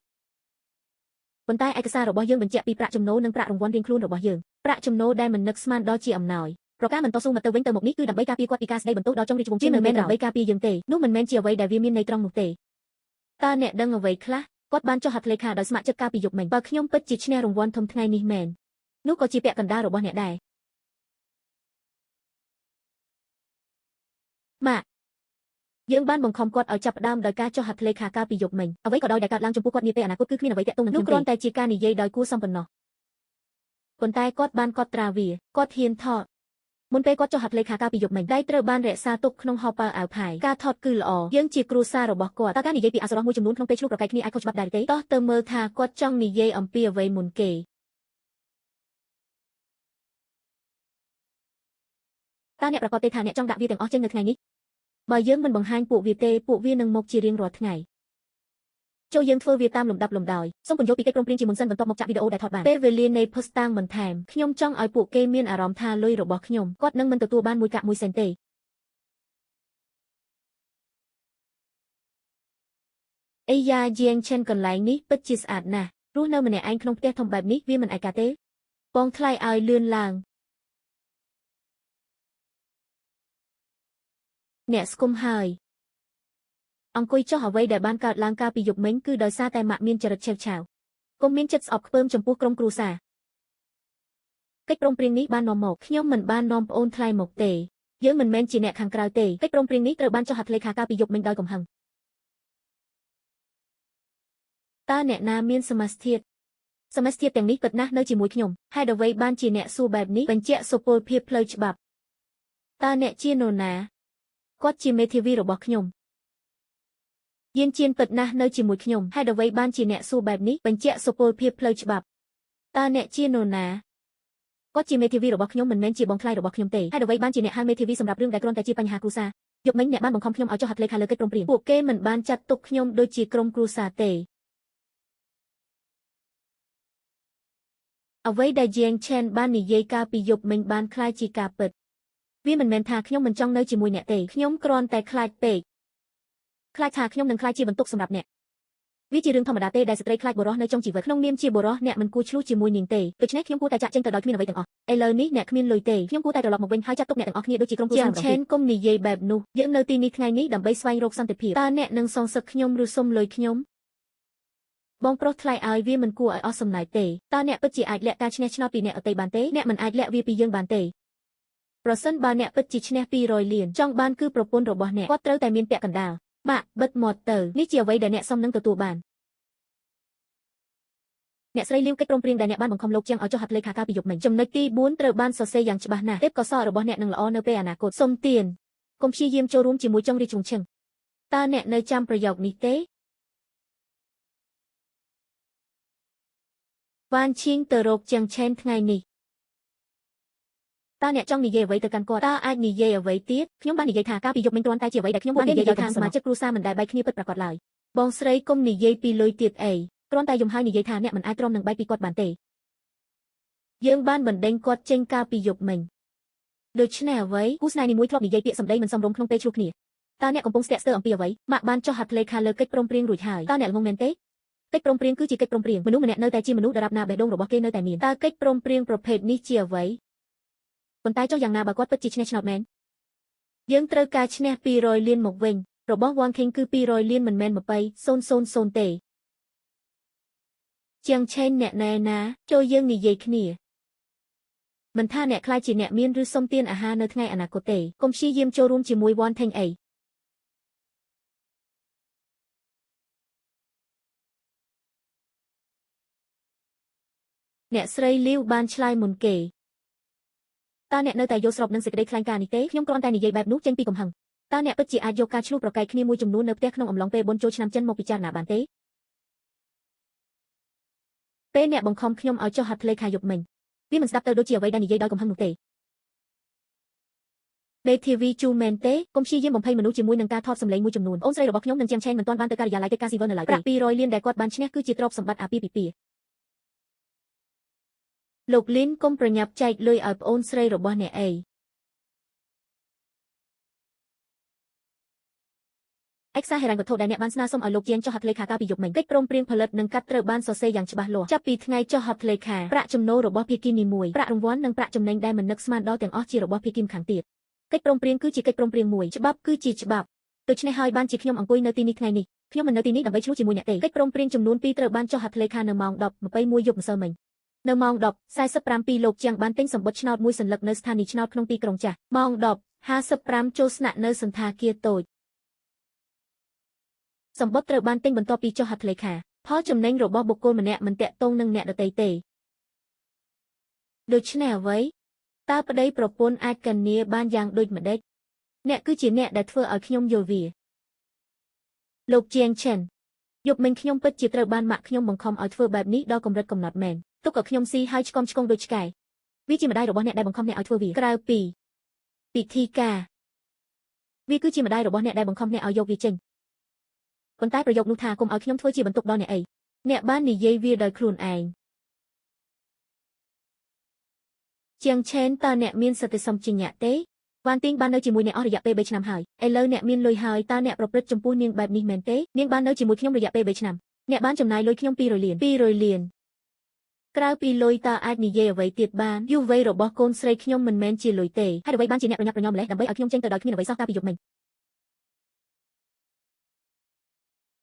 ប៉ុន្តែឯកសាររបស់យើងបញ្ជាក់ពីប្រាក់ចំណូលនិងប្រាក់រង្វាន់រៀងខ្លួនរបស់យើងប្រាក់ចំណូលដែលមិននឹកស្មានដល់ជាអំណោយប្រការមិនតស៊ូមកទៅវិញទៅមកនេះគឺដើម្បីការពារគាត់ពីការស្ដីបន្ទោសដល់ចុងរាជវង្សជាមិនមែនដើម្បីការពារយើងទេនោះមិនមែនជាអ្វីដែលវាមានន័យត្រង់នោះទេតើអ្នកដឹងអ្វីខ្លះគាត់បានចុះហត្ថលេខាដោយស្ម័គ្រចិត្តកាលពីយប់មិញបើខ្ញុំពិតជាឈ្នះរង្វាន់ធំថ្ងៃនេះមែននោះក៏ជាពាក់កណ្ដាលរបស់អ្នកដែរម៉ាក់យើងបានបង្ខំគាត់ឲ្យចាប់ផ្ដើមដោយការចុះហត្ថលេខាកាលពីយប់មិញអ្វីក៏ដោយដែលកើតឡើងចំពោះគាត់នាពេលអនាគតគឺគ្មានអ្វីទាក់ទងនឹងខ្ញុំទេនោះគ្រាន់តែជាការនិយាយដោយគួរសមប៉ុណ្ណោះប៉ុន្តែគាត់បានកត់ត្រាវាគាត់ហ៊ានថតមុនពេលគាត់ចុះហត្ថលេខាកាលពីយប់មិញដៃត្រូវបានរក្សាទុកក្នុងហោប៉ៅអាវផាយការថតគឺល្អយើងជាគ្រួសាររបស់គាត់តើការនិយាយពីអសរោះមួយចំនួនក្នុងពេលឆ្លុះប្រកែកគ្នាអាចខុសច្បាប់ដែរទេតោះទៅមើលថាគាត់ចង់និយាយអំពីអ្វីមុនគេតើអ្នកប្រកាសទេថាអ្នកចង់ដាក់វាទាំងអស់ចេញនៅថ្ងៃនេះបើយើងមិនបង្ហាញពួកវាទេពួកវានឹងមកជារៀងរាល់ថ្ងៃចូលយើងធ្វើវាតាមលំដាប់លំដោយសូមពន្យល់ពីកិច្ចព្រមព្រៀងជាមុនសិនបន្ទាប់មកចាក់វីដេអូដែលថតបានពេលវេលានៃ post តាំងបន្ថែមខ្ញុំចង់ឲ្យពួកគេមានអារម្មណ៍ថាលុយរបស់ខ្ញុំគាត់នឹងមិនទទួលបានមួយកាក់មួយសេនទេអីយ៉ាជាងឆិនកន្លែងនេះពិតជាស្អាតណាស់រស់នៅម្នាក់ឯងក្នុងផ្ទះធំបែបនេះវាមិនឯកាទេបងថ្លៃឲ្យលឿនឡើងអ្នកស្គមហើយអង្គុយចុះអ្វីដែលបានកើតឡើងកាលពីយប់មិញគឺដោយសារតែម៉ាក់មានចរិតឆេវឆាវកុំមានចិត្តស្អប់ខ្ពើមចំពោះក្រុមគ្រួសារកិច្ចព្រមព្រៀងនេះបាននាំមកខ្ញុំមិនបាននាំប្អូនថ្លៃមកទេយើងមិនមែនជាអ្នកខាងក្រៅទេកិច្ចព្រមព្រៀងនេះត្រូវបានចុះហត្ថលេខាកាលពីយប់មិញដោយកំហឹងតើអ្នកណាមានសមាសធាតុទាំងនេះពិតណាស់នៅជាមួយខ្ញុំហេតុអ្វីបានជាអ្នកសួរបែបនេះបញ្ជាក់សុពលភាពផ្លូវច្បាប់តើអ្នកជានរណាគាត់ជាមេធាវីរបស់ខ្ញុំយានជៀនពិតណាស់នៅជាមួយខ្ញុំហេតុអ្វីបានជាអ្នកសួរបែបនេះបញ្ជាក់សុពលភាពផ្លូវច្បាប់តើអ្នកជានរណាគាត់ជាមេធាវីរបស់ខ្ញុំមិនមែនជាបងថ្លៃរបស់ខ្ញុំទេហេតុអ្វីបានជាអ្នកហៅមេធាវីសម្រាប់រឿងដែលគ្រាន់តែជាបញ្ហាគ្រួសារយប់មិញអ្នកបានបង្ខំខ្ញុំឲ្យចុះហត្ថលេខាលើកិច្ចព្រមព្រៀងពួកគេមិនបានចាត់ទុកខ្ញុំដូចជាក្រុមគ្រួសារទេអ្វីដែលជាងឆេនបាននិយាយកាលពីយប់មិញបានคล้ายជាការពិតវាមិនមែនថាខ្ញុំមិនចង់នៅជាមួយអ្នកទេខ្ញុំគ្រាន់តែខ្លាចពេកខ្លាចថាខ្ញុំនឹងខ្លាចជាបន្ទុកសម្រាប់អ្នកវាជារឿងធម្មតាទេដែលស្ត្រីខ្លាចបុរសនៅtrongជីវិតក្នុងនាមជាបុរសអ្នកមិនគួរឆ្លោះជាមួយនាងទេដូច្នេះខ្ញុំគួរតែចាក់ចេញទៅដោយគ្មានអ្វីទាំងអស់ឥឡូវនេះអ្នកគ្មានលុយទេខ្ញុំគួរតែត្រឡប់មកវិញហើយចាត់ទុកអ្នកទាំងអស់គ្នាដូចជាក្រុមគ្រួសាររបស់ខ្ញុំឆេនកុំនិយាយបែបនោះយើងនៅទីនេះថ្ងៃនេះដើម្បីស្វែងរកសន្តិភាពតើអ្នកនឹងសងសឹកខ្ញុំឬសុំលុយខ្ញុំបងប្រុសថ្លៃឲ្យវាមិនគួរឲ្យអស់សំណើចទេតើអ្នកពិតជាអាចលាក់ការឈ្នះឆ្នោតពីអ្នកដទៃបានទេអ្នកមិនអាចលាក់វាពីយើងបានទេប្រសិនបើអ្នកពិតជាឈ្នះ200លានចង់បានគឺប្រពន្ធរបស់អ្នកគាត់ត្រូវតែមានពាក់កណ្ដាលម៉ាក់បិទមាត់ទៅនេះជាអ្វីដែលអ្នកសមនឹងទទួលបានអ្នកស្រីលាវកិច្ចព្រមព្រៀងដែលអ្នកបានបង្ខំលោកជាងឲ្យចុះហត្ថលេខាកាលពីយប់មិញចំណុចទី4ត្រូវបានសរសេរយ៉ាងច្បាស់ណាស់ទេពកោសល្យរបស់អ្នកនឹងល្អនៅពេលអនាគតសុំទានកុំព្យាយាមចូលរួមជាមួយចុងរាជវង្សឈឹងតើអ្នកនៅចាំប្រយោគនេះទេវ៉ានឈៀងទៅរកជាងឆេនថ្ងៃនេះតើអ្នកចង់និយាយអ្វីទៅកាន់គាត់តើអាចនិយាយអ្វីទៀតខ្ញុំបាននិយាយថាកាលពីយប់មិញគ្រាន់តែជាអ្វីដែលខ្ញុំបាននិយាយខាងសមាជិកគ្រួសារមិនដែលបែកគ្នាពិតប្រាកដឡើយបងស្រីកុំនិយាយពីលុយទៀតអីគ្រាន់តែយំហើយនិយាយថាអ្នកមិនអាចទ្រាំនឹងបែកពីគាត់បានទេយើងបានបណ្ដេញគាត់ចេញកាលពីយប់មិញដូច្នេះអ្វីគូស្នេហ៍នីមួយធ្លាប់និយាយពាក្យសម្ដីមិនសមរម្យក្នុងពេលឆ្លោះគ្នាតើអ្នកកំពុងស្ទាក់ស្ទើរអំពីអ្វីម៉ាក់បានចុះហត្ថលេខាលើកិច្ចព្រមព្រៀងរួចហើយតើអ្នកល្ងងមែនទេកិច្ចព្រមព្រៀងគឺជាកិច្ចព្រមព្រៀងមនុស្សម្នាក់នៅតែជាមនុស្សដរាបណាបេះដូងរបស់គេនៅតែមានតើកិច្ចព្រមព្រៀងប្រភេទនេះជាអ្វីប៉ុន្តែចុះយ៉ាងណាបើគាត់ពិតជាឈ្នះឆ្នោតមែន យើងត្រូវការឈ្នះ200លានមកវិញរបស់ Wang King គឺ200លានមិនមែន20,000ទេ ជាងឆេនអ្នកណែណាចូលយើងនិយាយគ្នាមិនថាអ្នកខ្លាចជាអ្នកមានឬសុំទានអាហារនៅថ្ងៃអនាគតទេកុំព្យាយាមចូលរួមជាមួយ Wang King អីអ្នកស្រីលាវបានឆ្លើយមុនគេតើអ្នកនៅតែយល់ស្របនឹងសេចក្តីថ្លែងការណ៍នេះទេខ្ញុំគ្រាន់តែនិយាយបែបនោះចេញពីកំហឹងតើអ្នកពិតជាអាចយកការឈ្លោះប្រកែកគ្នាមួយចំនួននៅផ្ទះក្នុងអំឡុងពេលបុណ្យចូលឆ្នាំចិនមកពិចារណាបានទេពេលអ្នកបង្ខំខ្ញុំឲ្យចុះហត្ថលេខាយប់មិញវាមិនស្ដាប់ទៅដូចជាអ្វីដែលនិយាយដោយកំហឹងនោះទេBTV ជូមែនទេកុំព្យាយាមបំភ័យមនុស្សជាមួយនឹងការថតសម្លេងមួយចំនួនអូនស្រីរបស់ខ្ញុំនិងជាងឆេនមិនទាន់បានទៅការិយាល័យកិច្ចការស៊ីវិលនៅឡើយទេប្រាក់200លានដែលគាត់បានឈ្នះគឺជាទ្រព្យសម្បត្តិអាពាហ៍ពិពាហ៍លោកលីនកុំប្រញាប់ចែកលុយឲ្យប្អូនស្រីរបស់អ្នកអីឯកសារហិរញ្ញវត្ថុដែលអ្នកបានស្នើសុំឲ្យលោកជាងចុះហត្ថលេខាកាលពីយប់មិញកិច្ចព្រមព្រៀងផលិតនិងកាត់ត្រូវបានសរសេរយ៉ាងច្បាស់លាស់ចាប់ពីថ្ងៃចុះហត្ថលេខាប្រាក់ចំណូលរបស់ភាគីនីមួយប្រាក់រង្វាន់និងប្រាក់ចំណេញដែលមិននឹកស្មានដល់ទាំងអស់ជារបស់ភាគីម្ខាងទៀតកិច្ចព្រមព្រៀងគឺជាកិច្ចព្រមព្រៀងមួយច្បាប់គឺជាច្បាប់ដូច្នេះហើយបានជាខ្ញុំអង្គុយនៅទីនេះថ្ងៃនេះខ្ញុំមិននៅទីនេះដើម្បីឈ្លោះជាមួយអ្នកទេកិច្ចព្រមព្រៀងចំនួន2ត្រូវបានចុះហត្ថលេខានៅម៉ោង 10:21 យប់ម្សិលមិញនៅម៉ោង 10:47 លោកជាងបានទិញសម្បត្តិឆ្នោតមួយសន្លឹកនៅស្ថានីយ៍ឆ្នោតក្នុងទីក្រុងចាស់ម៉ោង 10:55 ចូលស្នាក់នៅសន្តាគារតូចសម្បត្តិត្រូវបានទិញបន្ទាប់ពីចុះហត្ថលេខាផលចំណេញរបស់បុគ្គលម្នាក់មិនតាក់ទងនឹងអ្នកដទៃទេដូច្នេះអ្វីតើប្តីប្រពន្ធអាចកញ្ញាបានយ៉ាងដូចម្ដេចអ្នកគឺជាអ្នកដែលធ្វើឲ្យខ្ញុំយល់វាលោកជាងឆិនយប់មិញខ្ញុំពិតជាត្រូវបានម៉ាក់ខ្ញុំបង្ខំឲ្យធ្វើបែបនេះដល់កម្រិតកំណត់មែនទុកឲ្យខ្ញុំស៊ីហើយឆ្កងដូចឆ្កែវាជាម្ដាយរបស់អ្នកដែលបង្ខំអ្នកឲ្យធ្វើវាក្រៅពីពិធីការវាគឺជាម្ដាយរបស់អ្នកដែលបង្ខំអ្នកឲ្យយកវាចេញប៉ុន្តែប្រយោគនោះថាកុំឲ្យខ្ញុំធ្វើជាបន្ទុកដល់អ្នកអីអ្នកបាននិយាយវាដោយខ្លួនឯងជាងឆេនតើអ្នកមានសតិសម្បជញ្ញៈទេវ៉ាន់ទីងបាននៅជាមួយអ្នកអស់រយៈពេល3ឆ្នាំហើយឥឡូវអ្នកមានលុយហើយតើអ្នកប្រព្រឹត្តចំពោះនាងបែបនេះមែនទេនាងបាននៅជាមួយខ្ញុំរយៈពេល3ឆ្នាំអ្នកបានចំណាយលុយខ្ញុំ200លានក្រៅពីលុយតើអាចនិយាយអ្វីទៀតបានយុវវ័យរបស់កូនស្រីខ្ញុំមិនមែនជាលុយទេហើយអ្វីបានជាអ្នកប្រញាប់ប្រញាល់ម្លេះដើម្បីឲ្យខ្ញុំចេញទៅដោយគ្មានអ្វីសោះកាលពីយប់មិញ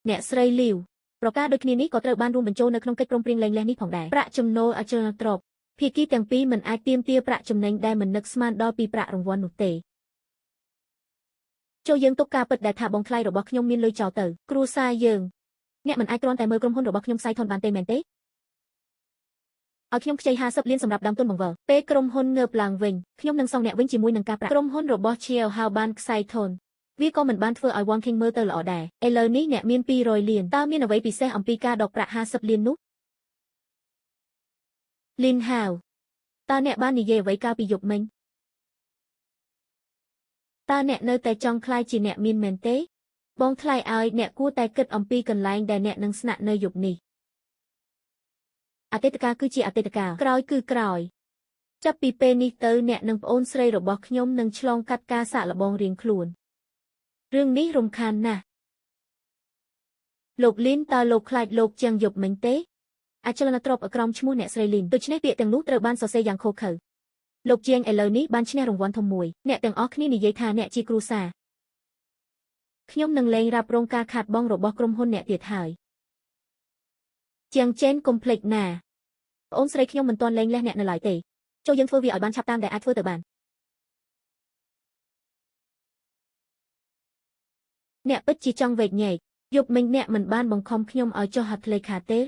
អ្នកស្រីលាវប្រការដូចគ្នានេះក៏ត្រូវបានរួមបញ្ចូលនៅក្នុងកិច្ចព្រមព្រៀងលែងលះនេះផងដែរប្រាក់ចំណូលអចលនទ្រព្យភាគីទាំងពីរមិនអាចទាមទារប្រាក់ចំណេញដែលមិននឹកស្មានដល់ពីប្រាក់រង្វាន់នោះទេចូលយើងទុកការពិតដែលថាបងថ្លៃរបស់ខ្ញុំមានលុយចោលទៅគ្រួសារយើងអ្នកមិនអាចគ្រាន់តែមើលក្រុមហ៊ុនរបស់ខ្ញុំផ្សាយធនបានទេមែនទេឲ្យខ្ញុំខ្ចី50លានសម្រាប់ដើមទុនបង្វិលពេលក្រុមហ៊ុនងើបឡើងវិញខ្ញុំនឹងសងអ្នកវិញជាមួយនឹងការប្រាក់ក្រុមហ៊ុនរបស់ជាវហៅបានខ្សែធនវាក៏មិនបានធ្វើឲ្យ Wang King មើលទៅល្អដែរឥឡូវនេះអ្នកមាន200លានតើមានអ្វីពិសេសអំពីការដកប្រាក់50លាននោះលីនហាវតើអ្នកបាននិយាយអ្វីកាលពីយប់មិញតើអ្នកនៅតែចង់ខ្លាចជាអ្នកមានមែនទេបងថ្លៃឲ្យអ្នកគួរតែគិតអំពីកន្លែងដែលអ្នកនឹងស្នាក់នៅយប់នេះអតីតកាលគឺជាអតីតកាលក្រោយគឺក្រោយចាប់ពីពេលនេះទៅអ្នកនិងប្អូនស្រីរបស់ខ្ញុំនឹងឆ្លងកាត់ការសាកល្បងរៀងខ្លួនរឿងនេះរំខានណាស់លោកលីនតើលោកខ្លាចលោកជាងយប់មិញទេអចលនទ្រព្យក្រោមឈ្មោះអ្នកស្រីលីនដូច្នេះពាក្យទាំងនោះត្រូវបានសរសេរយ៉ាងឃោរឃៅលោកជាងឥឡូវនេះបានឈ្នះរង្វាន់ធំមួយអ្នកទាំងអស់គ្នានិយាយថាអ្នកជាគ្រូសាខ្ញុំនឹងលែងរ៉ាប់រងការខាតបង់របស់ក្រុមហ៊ុនអ្នកទៀតហើយជាងចេនកុំភ្លេចណាប្អូនស្រីខ្ញុំមិនទាន់លែងលះអ្នកនៅឡើយទេចូលយើងធ្វើវាឲ្យបានឆាប់តាមដែលអាចធ្វើទៅបានអ្នកពិតជាចង់វែកញែកយប់មិញអ្នកមិនបានបង្ខំខ្ញុំឲ្យចុះហត្ថលេខាទេ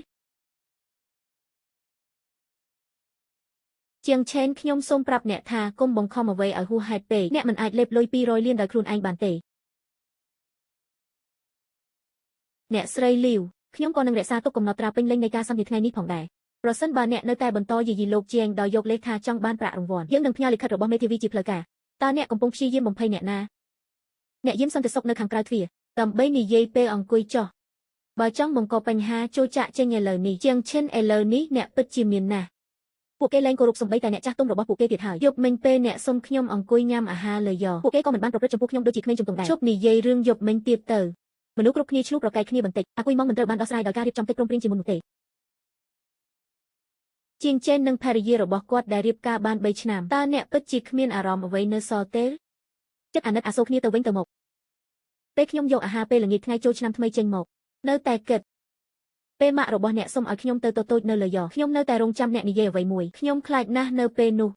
ជាងឆេនខ្ញុំសូមប្រាប់អ្នកថាកុំបង្ខំអ្វីឲ្យហួសហេតុពេកអ្នកមិនអាចលេបលុយ200លានដោយខ្លួនឯងបានទេអ្នកស្រីលាវខ្ញុំក៏នឹងរក្សាទុកកំណត់ត្រាពេញលេញនៃការសន្និដ្ឋានថ្ងៃនេះផងដែរប្រសិនបើអ្នកនៅតែបន្តយាយីលោកជាងដោយយកលេខថាចង់បានប្រាក់រង្វាន់យើងនឹងផ្ញើលិខិតរបស់មេធាវីជាផ្លូវការតើអ្នកកំពុងព្យាយាមបំភ័យអ្នកណាអ្នកយាមសន្តិសុខនៅខាងក្រៅទ្វារដើម្បីនិយាយពេលអង្គុយចុះបើចង់បង្កបញ្ហាចូលចាក់ចេញឥឡូវនេះជាងឈិនឥឡូវនេះអ្នកពិតជាមានណាស់ពួកគេលែងគោរពសំបីតែអ្នកចាស់ទុំរបស់ពួកគេទៀតហើយយប់មិញពេលអ្នកសុំខ្ញុំអង្គុយញ៉ាំអាហារលើយ៉ពួកគេក៏មិនបានប្រព្រឹត្តចំពោះខ្ញុំដូចជាក្មេងជំទង់ដែរជប់និយាយរឿងយប់មិញទៀតទៅមនុស្សគ្រប់គ្នាឆ្លោះប្រកែកគ្នាបន្តិចអាគុយម៉ងមិនត្រូវបានដោះស្រាយដោយការរៀបចំកិច្ចព្រមព្រៀងជាមុននោះទេជាងចេននិងភរិយារបស់គាត់ដែលរៀបការបាន3ឆ្នាំតើអ្នកពិតជាគ្មានអារម្មណ៍អ្វីនៅសល់ទេ ចិត្តអាណិតអាសូរគ្នាទៅវិញទៅមកពេលខ្ញុំយកអាហារពេលល្ងាចថ្ងៃចូលឆ្នាំថ្មីចេញមកនៅតែគិតពេលម៉ាក់របស់អ្នកសុំឲ្យខ្ញុំទៅតូចនៅលើយ៉ខ្ញុំនៅតែរងចាំអ្នកនិយាយអ្វីមួយខ្ញុំខ្លាចណាស់នៅពេលនោះ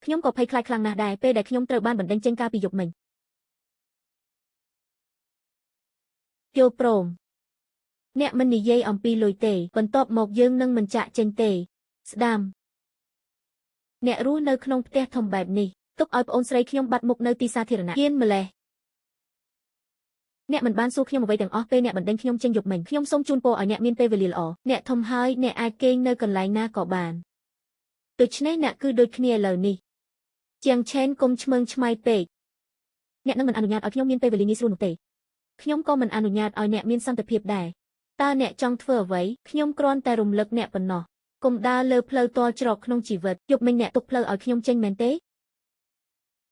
ខ្ញុំក៏ភ័យខ្លាចខ្លាំងណាស់ដែរពេលដែលខ្ញុំត្រូវបានបណ្តេញចេញកាលពីយប់មិញយល់ព្រមអ្នកមិននិយាយអំពីលុយទេបន្ទាប់មកយើងនឹងមិនចាក់ចេញទេស្ដាំអ្នករស់នៅក្នុងផ្ទះធំបែបនេះទុកឲ្យប្អូនស្រីខ្ញុំបាត់មុខនៅទីសាធារណៈហ៊ានម្លេះអ្នកមិនបានសួរខ្ញុំអ្វីទាំងអស់ពេលអ្នកបណ្តេញខ្ញុំចេញយប់មិញខ្ញុំសូមជូនពរឲ្យអ្នកមានពេលវេលាល្អអ្នកធំហើយអ្នកអាចគេងនៅកន្លែងណាក៏បានដូច្នេះអ្នកគឺដូចគ្នាឥឡូវនេះជាងឆេនកុំឆ្មើងឆ្មៃពេកអ្នកនឹងមិនអនុញ្ញាតឲ្យខ្ញុំមានពេលវេលាងាយស្រួលនោះទេខ្ញុំក៏មិនអនុញ្ញាតឲ្យអ្នកមានសន្តិភាពដែរតើអ្នកចង់ធ្វើអ្វីខ្ញុំគ្រាន់តែរំលឹកអ្នកប៉ុណ្ណោះកុំដើរលើផ្លូវទាល់ច្រកក្នុងជីវិតយប់មិញអ្នកទុកផ្លូវឲ្យខ្ញុំចេញមែនទេ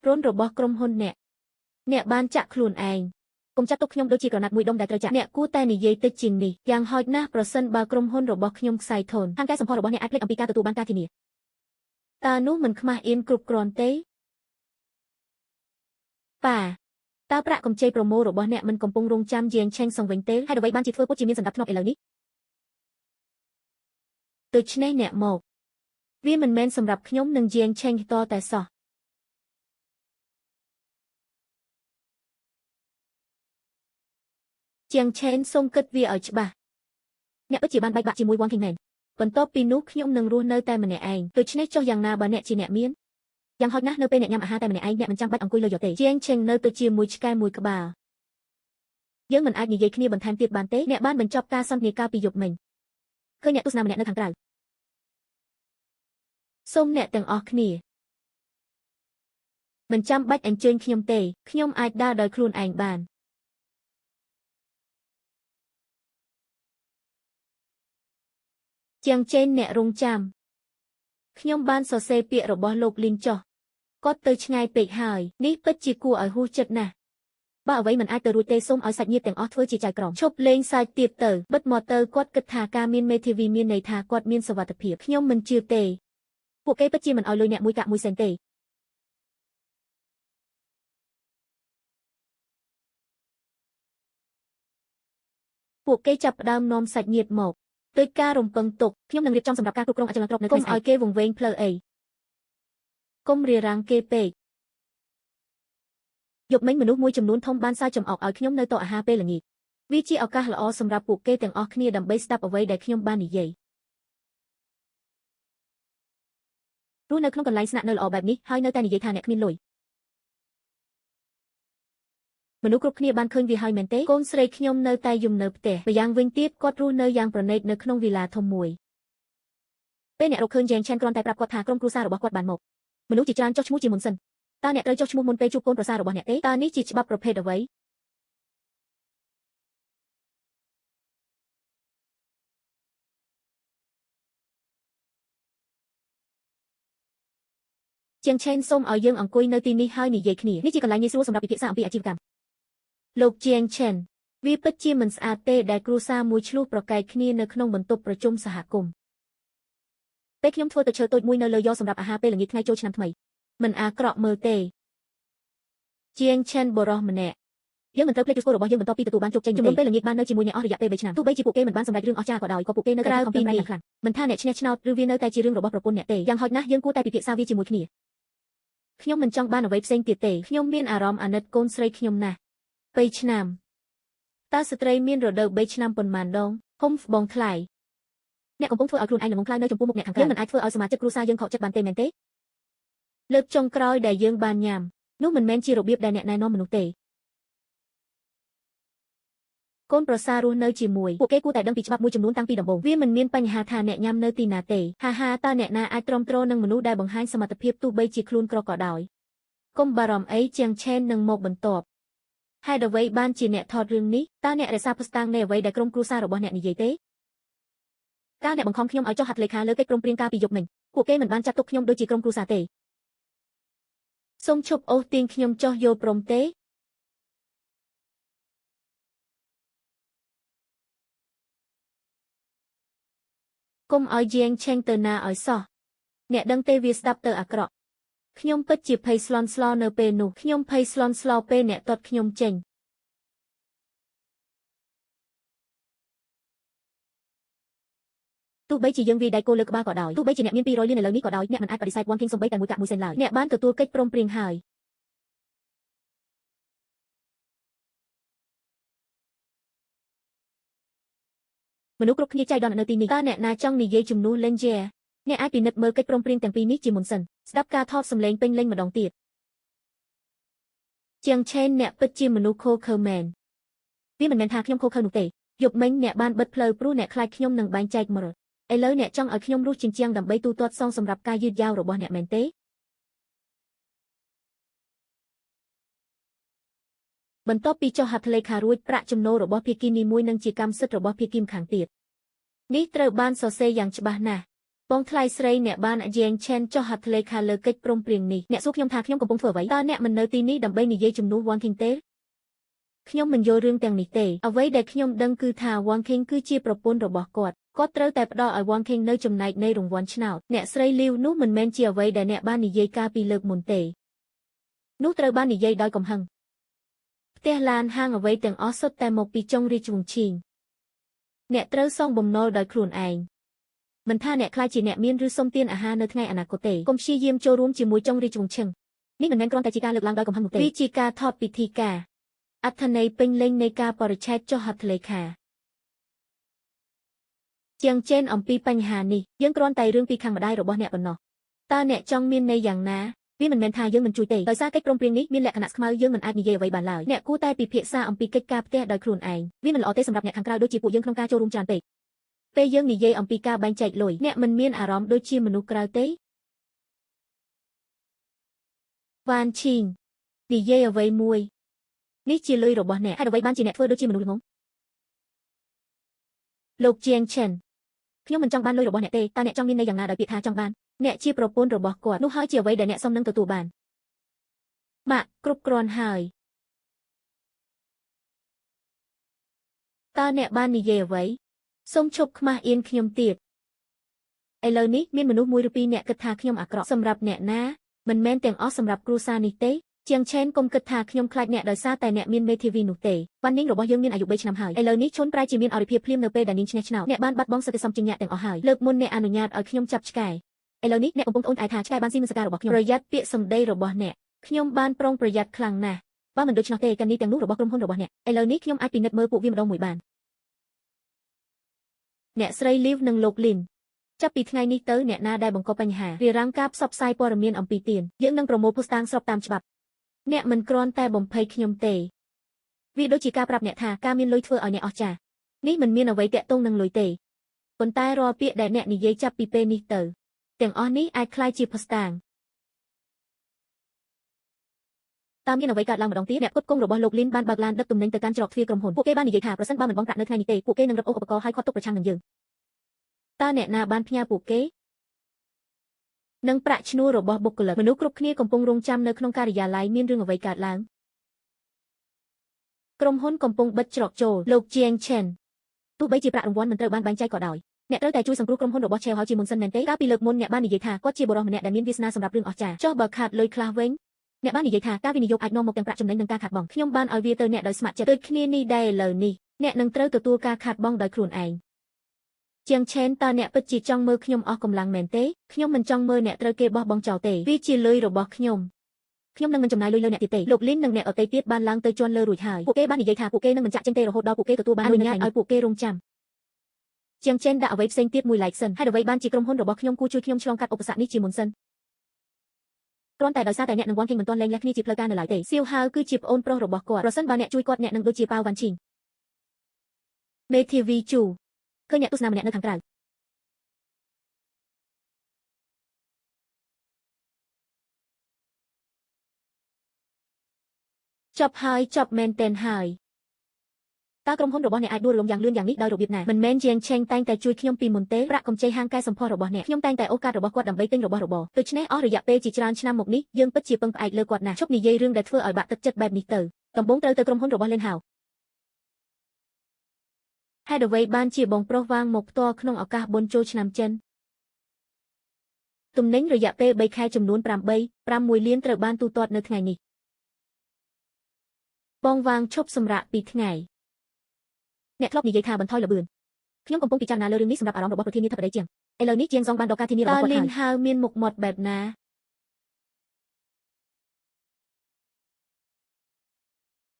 រនរបស់ក្រុមហ៊ុនអ្នកបានចាក់ខ្លួនឯងកុំចាត់ទុកខ្ញុំដូចជាក្រណាត់មួយដុំដែលត្រូវចាក់អ្នកគួរតែនិយាយតិចជាងនេះយ៉ាងហោចណាស់ប្រសិនបើក្រុមហ៊ុនរបស់ខ្ញុំខ្សែធនខាងកែសម្ផស្សរបស់អ្នកអាចភ្លេចអំពីការទទួលបានការធានាតើនោះមិនខ្មាស់អៀនគ្រប់គ្រាន់ទេប៉ាតើប្រាក់កម្ចីប្រម៉ូរបស់អ្នកមិនកំពុងរងចាំយាងឆេងសងវិញទេហេតុអ្វីបានជាធ្វើពុតជាមានសណ្ដាប់ធ្នាប់ឥឡូវនេះដូច្នេះអ្នកមកវាមិនមែនសម្រាប់ខ្ញុំនិងយាងឆេងតតែសោះជាងឆេនសូមគិតវាឲ្យច្បាស់អ្នកពិតជាបានបែកបាក់ជាមួយវ៉ាន់ឃីងមែនបន្ទាប់ពីនោះខ្ញុំនឹងរស់នៅតែម្នាក់ឯងដូច្នេះចុះយ៉ាងណាបើអ្នកជាអ្នកមានយ៉ាងហោចណាស់នៅពេលអ្នកញ៉ាំអាហារតែម្នាក់ឯងអ្នកមិនចាំបាច់អង្គុយលើយកទេជាងឆេងនៅទៅជាមួយឆ្កែមួយក្បាលយើងមិនអាចនិយាយគ្នាបន្ថែមទៀតបានទេអ្នកបានបញ្ចប់ការសន្ទនាកាលពីយប់មិញឃើញអ្នកទស្សនាម្នាក់នៅខាងក្រៅសូមអ្នកទាំងអស់គ្នាមិនចាំបាច់អញ្ជើញខ្ញុំទេខ្ញុំអាចដើរដោយខ្លួនឯងបានជាងចេនអ្នករងចាំខ្ញុំបានសរសេរពាក្យរបស់លោកលីនចុះគាត់ទៅឆ្ងាយពេកហើយនេះពិតជាគួរឲ្យហួសចិត្តណាស់បើអ្វីមិនអាចទៅរួចទេសូមឲ្យសាច់ញាតិទាំងអស់ធ្វើជាចៅក្រមឈប់លេងសើចទៀតទៅបិទមកទៅគាត់គិតថាការមានមេធាវីមានន័យថាគាត់មានសុវត្ថិភាពខ្ញុំមិនជឿទេពួកគេពិតជាមិនឲ្យលុយអ្នកមួយកាក់មួយសេនទេពួកគេចាប់ផ្ដើមនាំសាច់ញាតិមកដោយការរំពឹងទុកខ្ញុំនឹងរៀបចំសម្រាប់ការគ្រប់គ្រងអចលនទ្រព្យនៅថ្ងៃស្អែកកុំឲ្យគេវង្វេងផ្លូវអីកុំរារាំងគេពេកយប់មិញមនុស្សមួយចំនួនធំបានសើចចំអកឲ្យខ្ញុំនៅតអាហារពេលល្ងាចវាជាឱកាសល្អសម្រាប់ពួកគេទាំងអស់គ្នាដើម្បីស្ដាប់អ្វីដែលខ្ញុំបាននិយាយរស់នៅក្នុងកន្លែងស្នាក់នៅល្អបែបនេះហើយនៅតែនិយាយថាអ្នកគ្មានលុយមនុស្សគ្រប់គ្នាបានឃើញវាហើយមែនទេកូនស្រីខ្ញុំនៅតែយំនៅផ្ទះម្យ៉ាងវិញទៀតគាត់រស់នៅយ៉ាងប្រណីតនៅក្នុងវីឡាធំមួយពេលអ្នករកឃើញយ៉ាងឆេនគ្រាន់តែប្រាប់គាត់ថាក្រុមគ្រួសាររបស់គាត់បានមកមនុស្សជាច្រើនចុះឈ្មោះជាមុនសិនតើអ្នកត្រូវចុះឈ្មោះមុនពេលជួបកូនប្រសាររបស់អ្នកទេតើនេះជាច្បាប់ប្រភេទអ្វីជាងឆេនសូមឲ្យយើងអង្គុយនៅទីនេះហើយនិយាយគ្នានេះជាកន្លែងងាយស្រួលសម្រាប់ពិភាក្សាអំពីអាជីវកម្មលោកជាងឆេនវាពិតជាមិនស្អាតទេដែលគ្រួសារមួយឆ្លោះប្រកែកគ្នានៅក្នុងបន្ទប់ប្រជុំសហគមន៍ពេលខ្ញុំធ្វើទៅឈើតូចមួយនៅលើយ៉សម្រាប់អាហារពេលល្ងាចថ្ងៃចូលឆ្នាំថ្មីមិនអាក្រក់មើលទេជាងឆេនបរោះម្នាក់យើងមិនត្រូវភ្លេចឫសគល់របស់យើងបន្ទាប់ពីទទួលបានជោគជ័យជំនុំពេលល្ងាចបាននៅជាមួយអ្នកអស់រយៈពេល3ឆ្នាំទោះបីជាពួកគេមិនបានសម្រេចរឿងអស្ចារ្យក៏ដោយក៏ពួកគេនៅតែខំប្រឹងប្រែងយ៉ាងខ្លាំងមិនថាអ្នកឈ្នះឆ្នោតឬវានៅតែជារឿងរបស់ប្រពន្ធអ្នកទេយ៉ាងហោចណាស់យើងគួរតែពិភាក្សាវាជាមួយគ្នាខ្ញុំមិនចង់បានអ្វីផ្សេងទៀតទេខ្ញុំមានអារម្មណ៍អាណិតកូនស្រីខ្ញុំណាស់3ឆ្នាំតើស្ត្រីមានរដូវ3ឆ្នាំប៉ុន្មានដងហុំបងថ្លៃអ្នកកំពុងធ្វើឲ្យខ្លួនឯងល្ងងខ្លៅនៅចំពោះមុខអ្នកខាងក្រៅយើងមិនអាចធ្វើឲ្យសមាជិកគ្រួសារយើងខកចិត្តបានទេមែនទេលើកចុងក្រោយដែលយើងបានញ៉ាំនោះមិនមែនជារបៀបដែលអ្នកណែនាំមនុស្សទេកូនប្រសាររស់នៅជាមួយពួកគេគួរតែដឹងពីច្បាប់មួយចំនួនតាំងពីដំបូងវាមិនមានបញ្ហាថាអ្នកញ៉ាំនៅទីណាទេហាហាតើអ្នកណាអាចទ្រាំទ្រនឹងមនុស្សដែលបង្ហាញសមត្ថភាពទោះបីជាខ្លួនក្រក៏ដោយកុំបារម្ភអីជាងឆេននឹងមកបន្ទាប់ហេតុអ្វីបានជាអ្នកថតរឿងនេះតើអ្នករក្សាភស្តុតាងនៃអ្វីដែលក្រុមគ្រួសាររបស់អ្នកនិយាយទេការអ្នកបង្ខំខ្ញុំឲ្យចុះហត្ថលេខាលើកិច្ចព្រមព្រៀងការពីយប់មិញពួកគេមិនបានចាត់ទុកខ្ញុំដូចជាក្រុមគ្រួសារទេសូមឈប់អូសទាញខ្ញុំចុះយល់ព្រមទេកុំឲ្យជាងឆេងទៅណាឲ្យសោះអ្នកដឹងទេវាស្ដាប់ទៅអាក្រក់ ខ្ញុំពិតជាភ័យស្លន់ស្លោនៅពេលនោះខ្ញុំភ័យស្លន់ស្លោពេលអ្នកទាត់ខ្ញុំចេញទោះបីជាយើងវាយដៃគោលើក្បាលក៏ដោយទោះបីជាអ្នកមាន200លានឥឡូវនេះក៏ដោយអ្នកមិនអាចបដិសេធ Wang King សូម្បីតែមួយកាក់មួយសេនឡើយអ្នកបានទទួលកិច្ចព្រមព្រៀងហើយមនុស្សគ្រប់គ្នាចៃដន្យនៅទីនេះតើអ្នកណាចង់និយាយជំនួសលេងជែអ្នកអាចពិនិត្យមើលកិច្ចព្រមព្រៀងទាំងពីរនេះជាមុនសិនស្ដាប់ការថតសម្លេងពេញលេញម្ដងទៀតជាងឆេនអ្នកពិតជាមនុស្សខូខើមែនវាមិនមែនថាខ្ញុំខូខើនោះទេយប់មិញអ្នកបានបិទផ្លូវព្រោះអ្នកខ្លាចខ្ញុំនឹងបែងចែកមើលឥឡូវអ្នកចង់ឲ្យខ្ញុំរស់ជាជាងដើម្បីទូទាត់សងសម្រាប់ការយឺតយ៉ាវរបស់អ្នកមែនទេបន្ទាប់ពីចុះហត្ថលេខារួចប្រាក់ចំណូលរបស់ភាគីនីមួយនឹងជាកម្មសិទ្ធិរបស់ភាគីម្ខាងទៀតនេះត្រូវបានសរសេរយ៉ាងច្បាស់ណាស់បងថ្លៃស្រីអ្នកបានយេងឆេនចុះហត្ថលេខាលើកិច្ចព្រមព្រៀងនេះអ្នកសួរខ្ញុំថាខ្ញុំកំពុងធ្វើអ្វីតើអ្នកមិននៅទីនេះដើម្បីនិយាយជំនួស Wang King ទេខ្ញុំមិនយល់រឿងទាំងនេះទេអ្វីដែលខ្ញុំដឹងគឺថា Wang King គឺជាប្រពន្ធរបស់គាត់ត្រូវតែផ្ដល់ឲ្យ Wang King នៅចំណែកនៃរង្វាន់ឆ្នោតអ្នកស្រីលីវនោះមិនមែនជាអ្វីដែលអ្នកបាននិយាយកាលពីលើកមុនទេនោះត្រូវបាននិយាយដោយកំហឹងផ្ទះឡានហាងអ្វីទាំងអស់សុទ្ធតែមកពីចុងរាជវង្សឈីងអ្នកត្រូវសងបំណុលដោយខ្លួនឯងមិនថាអ្នកខ្លាចជាអ្នកមានឬសុំទានអាហារនៅថ្ងៃអនាគតទេកុំព្យាយាមចូលរួមជាមួយចុងរាជវង្សឈិងនេះមិនមែនគ្រាន់តែជាការលើកឡើងដោយកំហឹងនោះទេវាជាការថតពិធីការអត្ថន័យពេញលេញនៃការបរិច្ឆេទចុះហត្ថលេខាជាងជេនអំពីបញ្ហានេះយើងគ្រាន់តែរឿងពីខាងម្ដាយរបស់អ្នកប៉ុណ្ណោះតើអ្នកចង់មានន័យយ៉ាងណាវាមិនមែនថាយើងមិនជួយទេដោយសារកិច្ចព្រមព្រៀងនេះមានលក្ខណៈស្ខ្មៅយើងមិនអាចនិយាយអ្វីបានឡើយអ្នកគួរតែពិភាក្សាអំពីកិច្ចការផ្ទះដោយខ្លួនឯងវាមិនល្អទេសម្រាប់អ្នកខាងក្រៅដូចជាពួកយើងក្នុងការចូលរួមច្រើនពេកពេលយើងនិយាយអំពីការបែងចែកលុយអ្នកមិនមានអារម្មណ៍ដូចជាមនុស្សក្រៅទេវ៉ានឈីងនិយាយអ្វីមួយនេះជាលុយរបស់អ្នកហេតុអ្វីបានជាអ្នកធ្វើដូចជាមនុស្សល្ងងលោកជាងឆិនខ្ញុំមិនចង់បានលុយរបស់អ្នកទេតើអ្នកចង់មានន័យយ៉ាងណាដោយពាក្យថាចង់បានអ្នកជាប្រពន្ធរបស់គាត់នោះហើយជាអ្វីដែលអ្នកសុំនឹងទទួលបានម៉ាក់គ្រប់គ្រាន់ហើយតើអ្នកបាននិយាយអ្វីសូមឈប់ខ្មាស់អៀនខ្ញុំទៀតឥឡូវនេះមានមនុស្សមួយឬពីរអ្នកគិតថាខ្ញុំអាក្រក់សម្រាប់អ្នកណាមិនមែនទាំងអស់សម្រាប់គ្រួសារនេះទេជាងឆេនកុំគិតថាខ្ញុំខ្លាចអ្នកដោយសារតែអ្នកមានមេធាវីនោះទេវ៉ាន់នីងរបស់យើងមានអាយុ3ឆ្នាំហើយឥឡូវនេះឈុនប្រែជាមានអរិភាពភ្លាមនៅពេលដែលនាងឈ្នះឆ្នោតអ្នកបានបាត់បង់សិទ្ធិសម្បជញ្ញៈទាំងអស់ហើយលើកមុនអ្នកអនុញ្ញាតឲ្យខ្ញុំចាប់ឆ្កែឥឡូវនេះអ្នកកំពុងត្អូញត្អែថាឆ្កែបានស៊ីមិនសការរបស់ខ្ញុំប្រយ័ត្នពាក្យសម្ដីរបស់អ្នកខ្ញុំបានប្រុងប្រយ័ត្នខ្លាំងណាស់បើមិនដូច្នោះទេកាន់នេះទាំងនោះរបស់ក្រុមហ៊ុនរបស់អ្នកឥឡូវនេះខ្ញុំអាចពិនិត្យមើលពួកវាម្ដងមួយបានអ្នកស្រីលីវនិងលោកលីនចាប់ពីថ្ងៃនេះទៅអ្នកណាដែលបង្កបញ្ហារារាំងការផ្សព្វផ្សាយព័ត៌មានអំពីទៀនយើងនឹងប្រមូលភស្តុតាងស្របតាមច្បាប់អ្នកមិនគ្រាន់តែបំភ័យខ្ញុំទេវាដូចជាការប្រាប់អ្នកថាការមានលុយធ្វើឲ្យអ្នកអស្ចារ្យនេះមិនមានអ្វីតាក់ទងនឹងលុយទេប៉ុន្តែរាល់ពាក្យដែលអ្នកនិយាយចាប់ពីពេលនេះទៅទាំងអស់នេះអាចក្លាយជាភស្តុតាងតាមមានអ្វីកើតឡើងម្ដងទៀតអ្នកផ្គត់ផ្គង់របស់លោកលីនបានបើកឡានដឹកទំនិញទៅកាន់ច្រកទ្វារក្រុមហ៊ុនពួកគេបាននិយាយថាប្រសិនបើមិនបង់ប្រាក់នៅថ្ងៃនេះទេពួកគេនឹងរឹបអូសឧបករណ៍ឲ្យខាត់ទុកប្រឆាំងនឹងយើងតើអ្នកណាបានផ្ញើពួកគេនិងប្រាក់ឈ្នួលរបស់បុគ្គលិកមនុស្សគ្រប់គ្នាកំពុងរង់ចាំនៅក្នុងការិយាល័យមានរឿងអ្វីកើតឡើងក្រុមហ៊ុនកំពុងបិទច្រកចូលលោកជាងឆេនទោះបីជាប្រាក់រង្វាន់មិនត្រូវបានបែងចែកក៏ដោយអ្នកត្រូវតែជួយសង្គ្រោះក្រុមហ៊ុនរបស់ឆេវហើយជាមុនសិនមែនទេកាលពីលើកមុនអ្នកបាននិយាយថាគាត់ជាបុរសម្នាក់ដែលមានវាសនាសម្រាប់រឿងអស្ចារ្យចុះបើខាតលុយខ្លះវិញអ្នកបាននិយាយថាការវិនិយោគអាចនាំមកទាំងប្រាក់ចំណេញនិងការខាតបង់ខ្ញុំបានឲ្យវាទៅអ្នកដោយស្ម័គ្រចិត្តដូចគ្នានេះដែរឥឡូវនេះអ្នកនឹងត្រូវទទួលការខាតបង់ដោយខ្លួនឯងជាងឆេនតើអ្នកពិតជាចង់មើលខ្ញុំអស់កម្លាំងមែនទេខ្ញុំមិនចង់មើលអ្នកត្រូវគេបោះបង់ចោលទេវាជាលុយរបស់ខ្ញុំនឹងមិនចំណាយលុយលើអ្នកទៀតទេលោកលីននិងអ្នកអតីតទៀតបានឡើងទៅជាន់លើរួចហើយពួកគេបាននិយាយថាពួកគេនឹងមិនចាក់ចេញទេរហូតដល់ពួកគេទទួលបានអនុញ្ញាតឲ្យពួកគេរងចាំជាងឆេនដាក់អ្វីផ្សេងទៀតមួយឡែកសិនហេតុអ្វីបានជាក្រុមហ៊ុនរបស់ខ្ញុំគួរជួយខ្ញុំឆ្លងកាត់ឧបសគ្គនេះជាមុនសិនគ្រាន់តែដោយសារតែអ្នកនឹងវ៉ាន់គីងមិនទាន់លែងលះគ្នាជាផ្លូវការនៅឡើយទេសៀវហាវគឺជាប្អូនប្រុសរបស់គាត់ប្រសិនបើអ្នកជួយគាត់អ្នកនឹងដូចជាប៉ាវវ៉ាន់ឈីងមេធាវីជូឃើញអ្នកទស្សនាម្នាក់នៅខាងក្រៅចប់ហើយចប់មែនទែនហើយតើក្រុមហ៊ុនរបស់អ្នកអាចដួលរលំយ៉ាងលឿនយ៉ាងនេះដោយរបៀបណាមិនមែនជាងឆេងតែងតែជួយខ្ញុំពីមុនទេប្រាក់កម្ចីហាងកែសម្ផស្សរបស់អ្នកខ្ញុំតែងតែអូសកាត់របស់គាត់ដើម្បីទិញរបស់របរដូច្នេះអស់រយៈពេលជាច្រើនឆ្នាំមកនេះយើងពិតជាពឹងផ្អែកលើគាត់ណាស់ឈប់និយាយរឿងដែលធ្វើឲ្យបាក់ទឹកចិត្តបែបនេះទៅដំបូងត្រូវទៅក្រុមហ៊ុនរបស់លេនហៅហេតុអ្វីបានជាបងប្រុសវាងមកផ្ទាល់ក្នុងឱកាសបុណ្យចូលឆ្នាំចិន ទំនិញរយៈពេល3ខែចំនួន6លានត្រូវបានទូទាត់នៅថ្ងៃនេះបងវាងឈប់សម្រាក2ថ្ងៃអ្នកធ្លាប់និយាយថាបន្ថយល្បឿនខ្ញុំកំពុងពិចារណាលើរឿងនេះសម្រាប់អារម្មណ៍របស់ប្រធានាធិបតីជាងឥឡូវនេះជាងសងបានដល់ការធានារបស់គាត់ហើយលីនហៅមានមុខមាត់បែបណា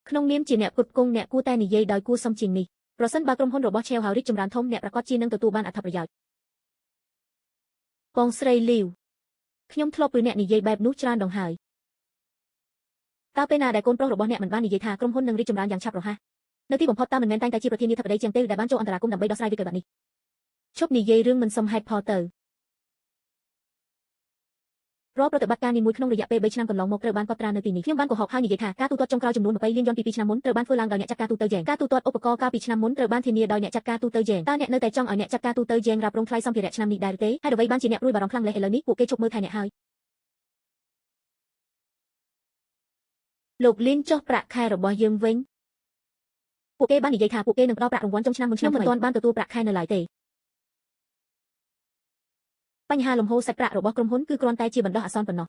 ក្នុងនាមជាអ្នកផ្គត់ផ្គង់អ្នកគួរតែនិយាយដោយគួរសមជាងនេះប្រសិនបើក្រុមហ៊ុនរបស់ Shell ហើយរីកចម្រើនធំអ្នកប្រកាសជានឹងទទួលបានអត្ថប្រយោជន៍បងស្រីលីវខ្ញុំធ្លាប់ពីអ្នកនិយាយបែបនោះច្រើនដងហើយតើពេលណាដែលកូនប្រុសរបស់អ្នកមិនបាននិយាយថាក្រុមហ៊ុននឹងរីកចម្រើនយ៉ាងឆាប់រហ័សនៅទីបំផុតតើមិនមែនតែងតែជាប្រធានាធិបតីជាងទេដែលបានចូលអន្តរាគមន៍ដើម្បីដោះស្រាយវិកលបែបនេះឈប់និយាយរឿងមិនសមហេតុផលទៅរាល់ប្រតិបត្តិការនីមួយក្នុងរយៈពេល3ឆ្នាំកន្លងមកត្រូវបានកត់ត្រានៅទីនេះខ្ញុំបានកុហកហើយនិយាយថាការទូទាត់ចុងក្រោយចំនួន20លានយន់ពី2ឆ្នាំមុនត្រូវបានធ្វើឡើងដោយអ្នកចាត់ការទូទៅយ៉ែងការទូទាត់ឧបករណ៍កាលពីឆ្នាំមុនត្រូវបានធានាដោយអ្នកចាត់ការទូទៅយ៉ែងតើអ្នកនៅតែចង់ឲ្យអ្នកចាត់ការទូទៅយ៉ែងរ៉ាប់រងថ្លៃសម្ភារៈឆ្នាំនេះដែរទេហើយអ្វីបានជាអ្នកព្រួយបារម្ភខ្លាំងលេសឥឡូវនេះពួកគេឈប់មើលថែអ្នកហើយលោកលីនចុះប្រាក់ខែរបស់យើងវិញពួកគេបាននិយាយថាពួកគេនឹងផ្ដល់ប្រាក់រង្វាន់ចុងឆ្នាំមុនឆ្នាំមិនទាន់បានទទួលប្រាក់ខែនៅឡើយទេបញ្ហាលំហូរសាច់ប្រាក់របស់ក្រុមហ៊ុនគឺគ្រាន់តែជាបណ្ដោះអាសន្នប៉ុណ្ណោះ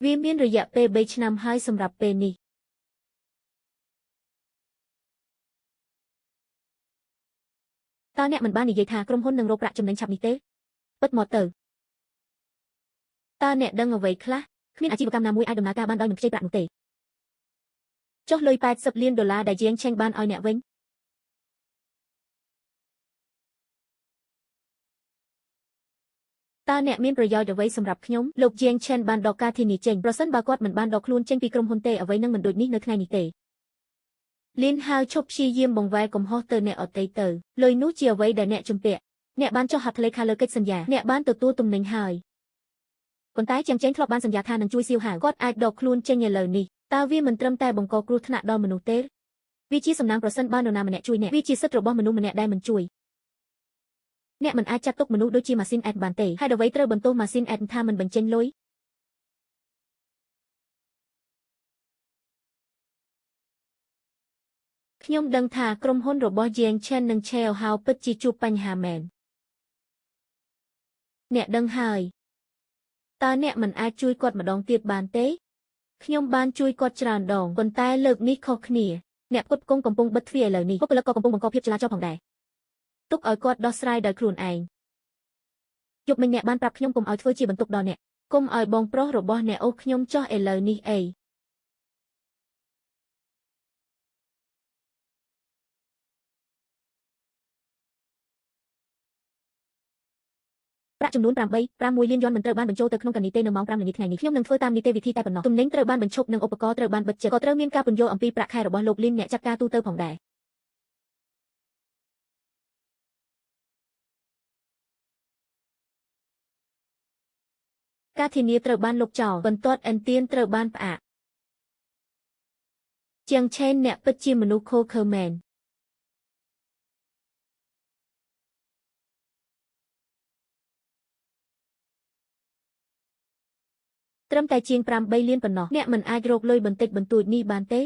វាមានរយៈពេល3ឆ្នាំហើយសម្រាប់ពេលនេះតើអ្នកមិនបាននិយាយថាក្រុមហ៊ុននឹងរកប្រាក់ចំណេញឆាប់នេះទេពិតមកទៅតើអ្នកដឹងអ្វីខ្លះគ្មានអាជីវកម្មណាមួយអាចដំណើរការបានដោយមិនខ្ចីប្រាក់នោះទេចុះលុយ$80 លានដែលជាងឆេងបានឲ្យអ្នកវិញតើអ្នកមានប្រយោជន៍អ្វីសម្រាប់ខ្ញុំលោកជាងឆេនបានដកការធានាចេញប្រសិនបើគាត់មិនបានដកខ្លួនចេញពីក្រុមហ៊ុនទេអ្វីនឹងមិនដូចនេះនៅថ្ងៃនេះទេលីនហៅឈប់ព្យាយាមបង្វែរកំហុសទៅអ្នកអតីតទៅលុយនោះជាអ្វីដែលអ្នកជំពាក់អ្នកបានចុះហត្ថលេខាលើកិច្ចសន្យាអ្នកបានទទួលទំនិញហើយប៉ុន្តែជាងចេញធ្លាប់បានសន្យាថានឹងជួយសៀវហៅគាត់អាចដកខ្លួនចេញឥឡូវនេះតើវាមិនត្រឹមតែបង្កគ្រោះថ្នាក់ដល់មនុស្សទេវាជាសំណាងប្រសិនបើនរណាម្នាក់ជួយអ្នកវាជាសិទ្ធិរបស់មនុស្សម្នាក់ដែលមិនជួយអ្នកមិនអាចចាត់ទុកមនុស្សដូចជាម៉ាស៊ីនអេតបានទេហើយអ្វីត្រូវបន្ទោសម៉ាស៊ីនអេតថាមិនបញ្ចេញលុយខ្ញុំដឹងថាក្រុមហ៊ុនរបស់ជាងឆេននិងឆេលហៅពិតជាជួបបញ្ហាមែនអ្នកដឹងហើយតើអ្នកមិនអាចជួយគាត់ម្ដងទៀតបានទេខ្ញុំបានជួយគាត់ច្រើនដងប៉ុន្តែលើកនេះខុសគ្នាអ្នកផ្គត់ផ្គង់កំពុងបិទទ្វារឥឡូវនេះបុគ្គលិកក៏កំពុងបង្កភាពចលាចលផងដែរទុកឲ្យគាត់ដោះស្រាយដោយខ្លួនឯងយប់មិញអ្នកបានប្រាប់ខ្ញុំកុំឲ្យធ្វើជាបន្ទុកដល់អ្នកកុំឲ្យបងប្រុសរបស់អ្នកអូសខ្ញុំចោះឥឡូវនេះអីប្រាក់ចំនួន6លានយន់មិនត្រូវបានបញ្ចូលទៅក្នុងកណនីទេនៅម៉ោង5ល្ងាចថ្ងៃនេះខ្ញុំនឹងធ្វើតាមនីតិវិធីតែប៉ុណ្ណោះទំនិញត្រូវបានបញ្ឈប់និងឧបករណ៍ត្រូវបានបិទជិតក៏ត្រូវមានការពន្យល់អំពីប្រាក់ខែរបស់លោកលីនអ្នកចាត់ការទូទៅផងដែរការធានាត្រូវបានលុបចោលបន្ទាត់អិនទៀនត្រូវបានផ្អាកជាងឆេនអ្នកពិតជាមនុស្សខូខើមែនត្រឹមតែជាង8លានប៉ុណ្ណោះអ្នកមិនអាចរកលុយបន្តិចបន្តួចនេះបានទេ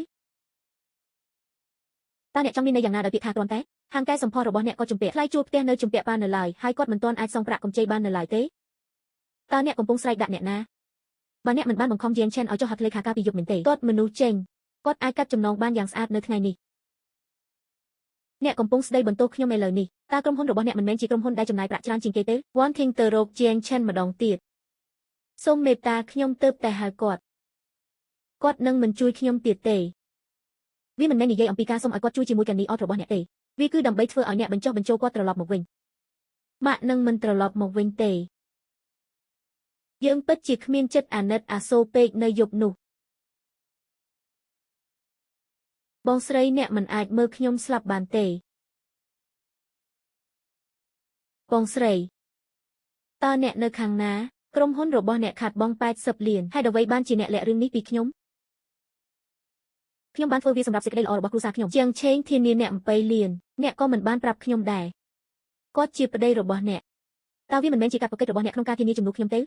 តើអ្នកចង់មានន័យយ៉ាងណាដោយពាក្យថាគ្រាន់តែហាងកែសម្ផស្សរបស់អ្នកក៏ជំពាក់ថ្លៃជួលផ្ទះនៅជំពាក់បាននៅឡើយហើយគាត់មិនទាន់អាចសងប្រាក់កម្ចីបាននៅឡើយទេតើអ្នកកំពុងស្រែកដាក់អ្នកណាបើអ្នកមិនបានបង្ខំជាងឆេនឲ្យចុះហត្ថលេខាការពីយប់មិញទេគាត់មនុស្សចេញគាត់អាចកាត់ចំណងបានយ៉ាងស្អាតនៅថ្ងៃនេះអ្នកកំពុងស្ដីបន្ទោសខ្ញុំឥឡូវនេះតើក្រុមហ៊ុនរបស់អ្នកមិនមែនជាក្រុមហ៊ុនដែលចំណាយប្រាក់ច្រើនជាងគេទេ One King ទៅរកជាងឆេនម្ដងទៀតសូមមេត្តាខ្ញុំទើបតែហៅគាត់នឹងមិនជួយខ្ញុំទៀតទេវាមិនមែននិយាយអំពីការសូមឲ្យគាត់ជួយជាមួយកានីអត់របស់អ្នកទេវាគឺដើម្បីធ្វើឲ្យអ្នកបញ្ចុះបញ្ចូលគាត់ត្រឡប់មកវិញម៉ាក់នឹងមិនត្រឡប់មកវិញទេយើងពិតជាគ្មានចិត្តអាណិតអាសូរពេកនៅយប់នោះបងស្រីអ្នកមិនអាចមើលខ្ញុំស្លាប់បានទេបងស្រីតើអ្នកនៅខាងណាក្រុមហ៊ុនរបស់អ្នកខាតបង់80លានហើយអ្វីបានជាអ្នកលាក់រឿងនេះពីខ្ញុំបានធ្វើវាសម្រាប់សេចក្តីល្អរបស់គ្រួសារខ្ញុំជាងឆេងធានាអ្នក7លានអ្នកក៏មិនបានប្រាប់ខ្ញុំដែរគាត់ជាប្តីរបស់អ្នកតើវាមិនមែនជាកាតព្វកិច្ចរបស់អ្នកក្នុងការធានាជំនួសខ្ញុំទេ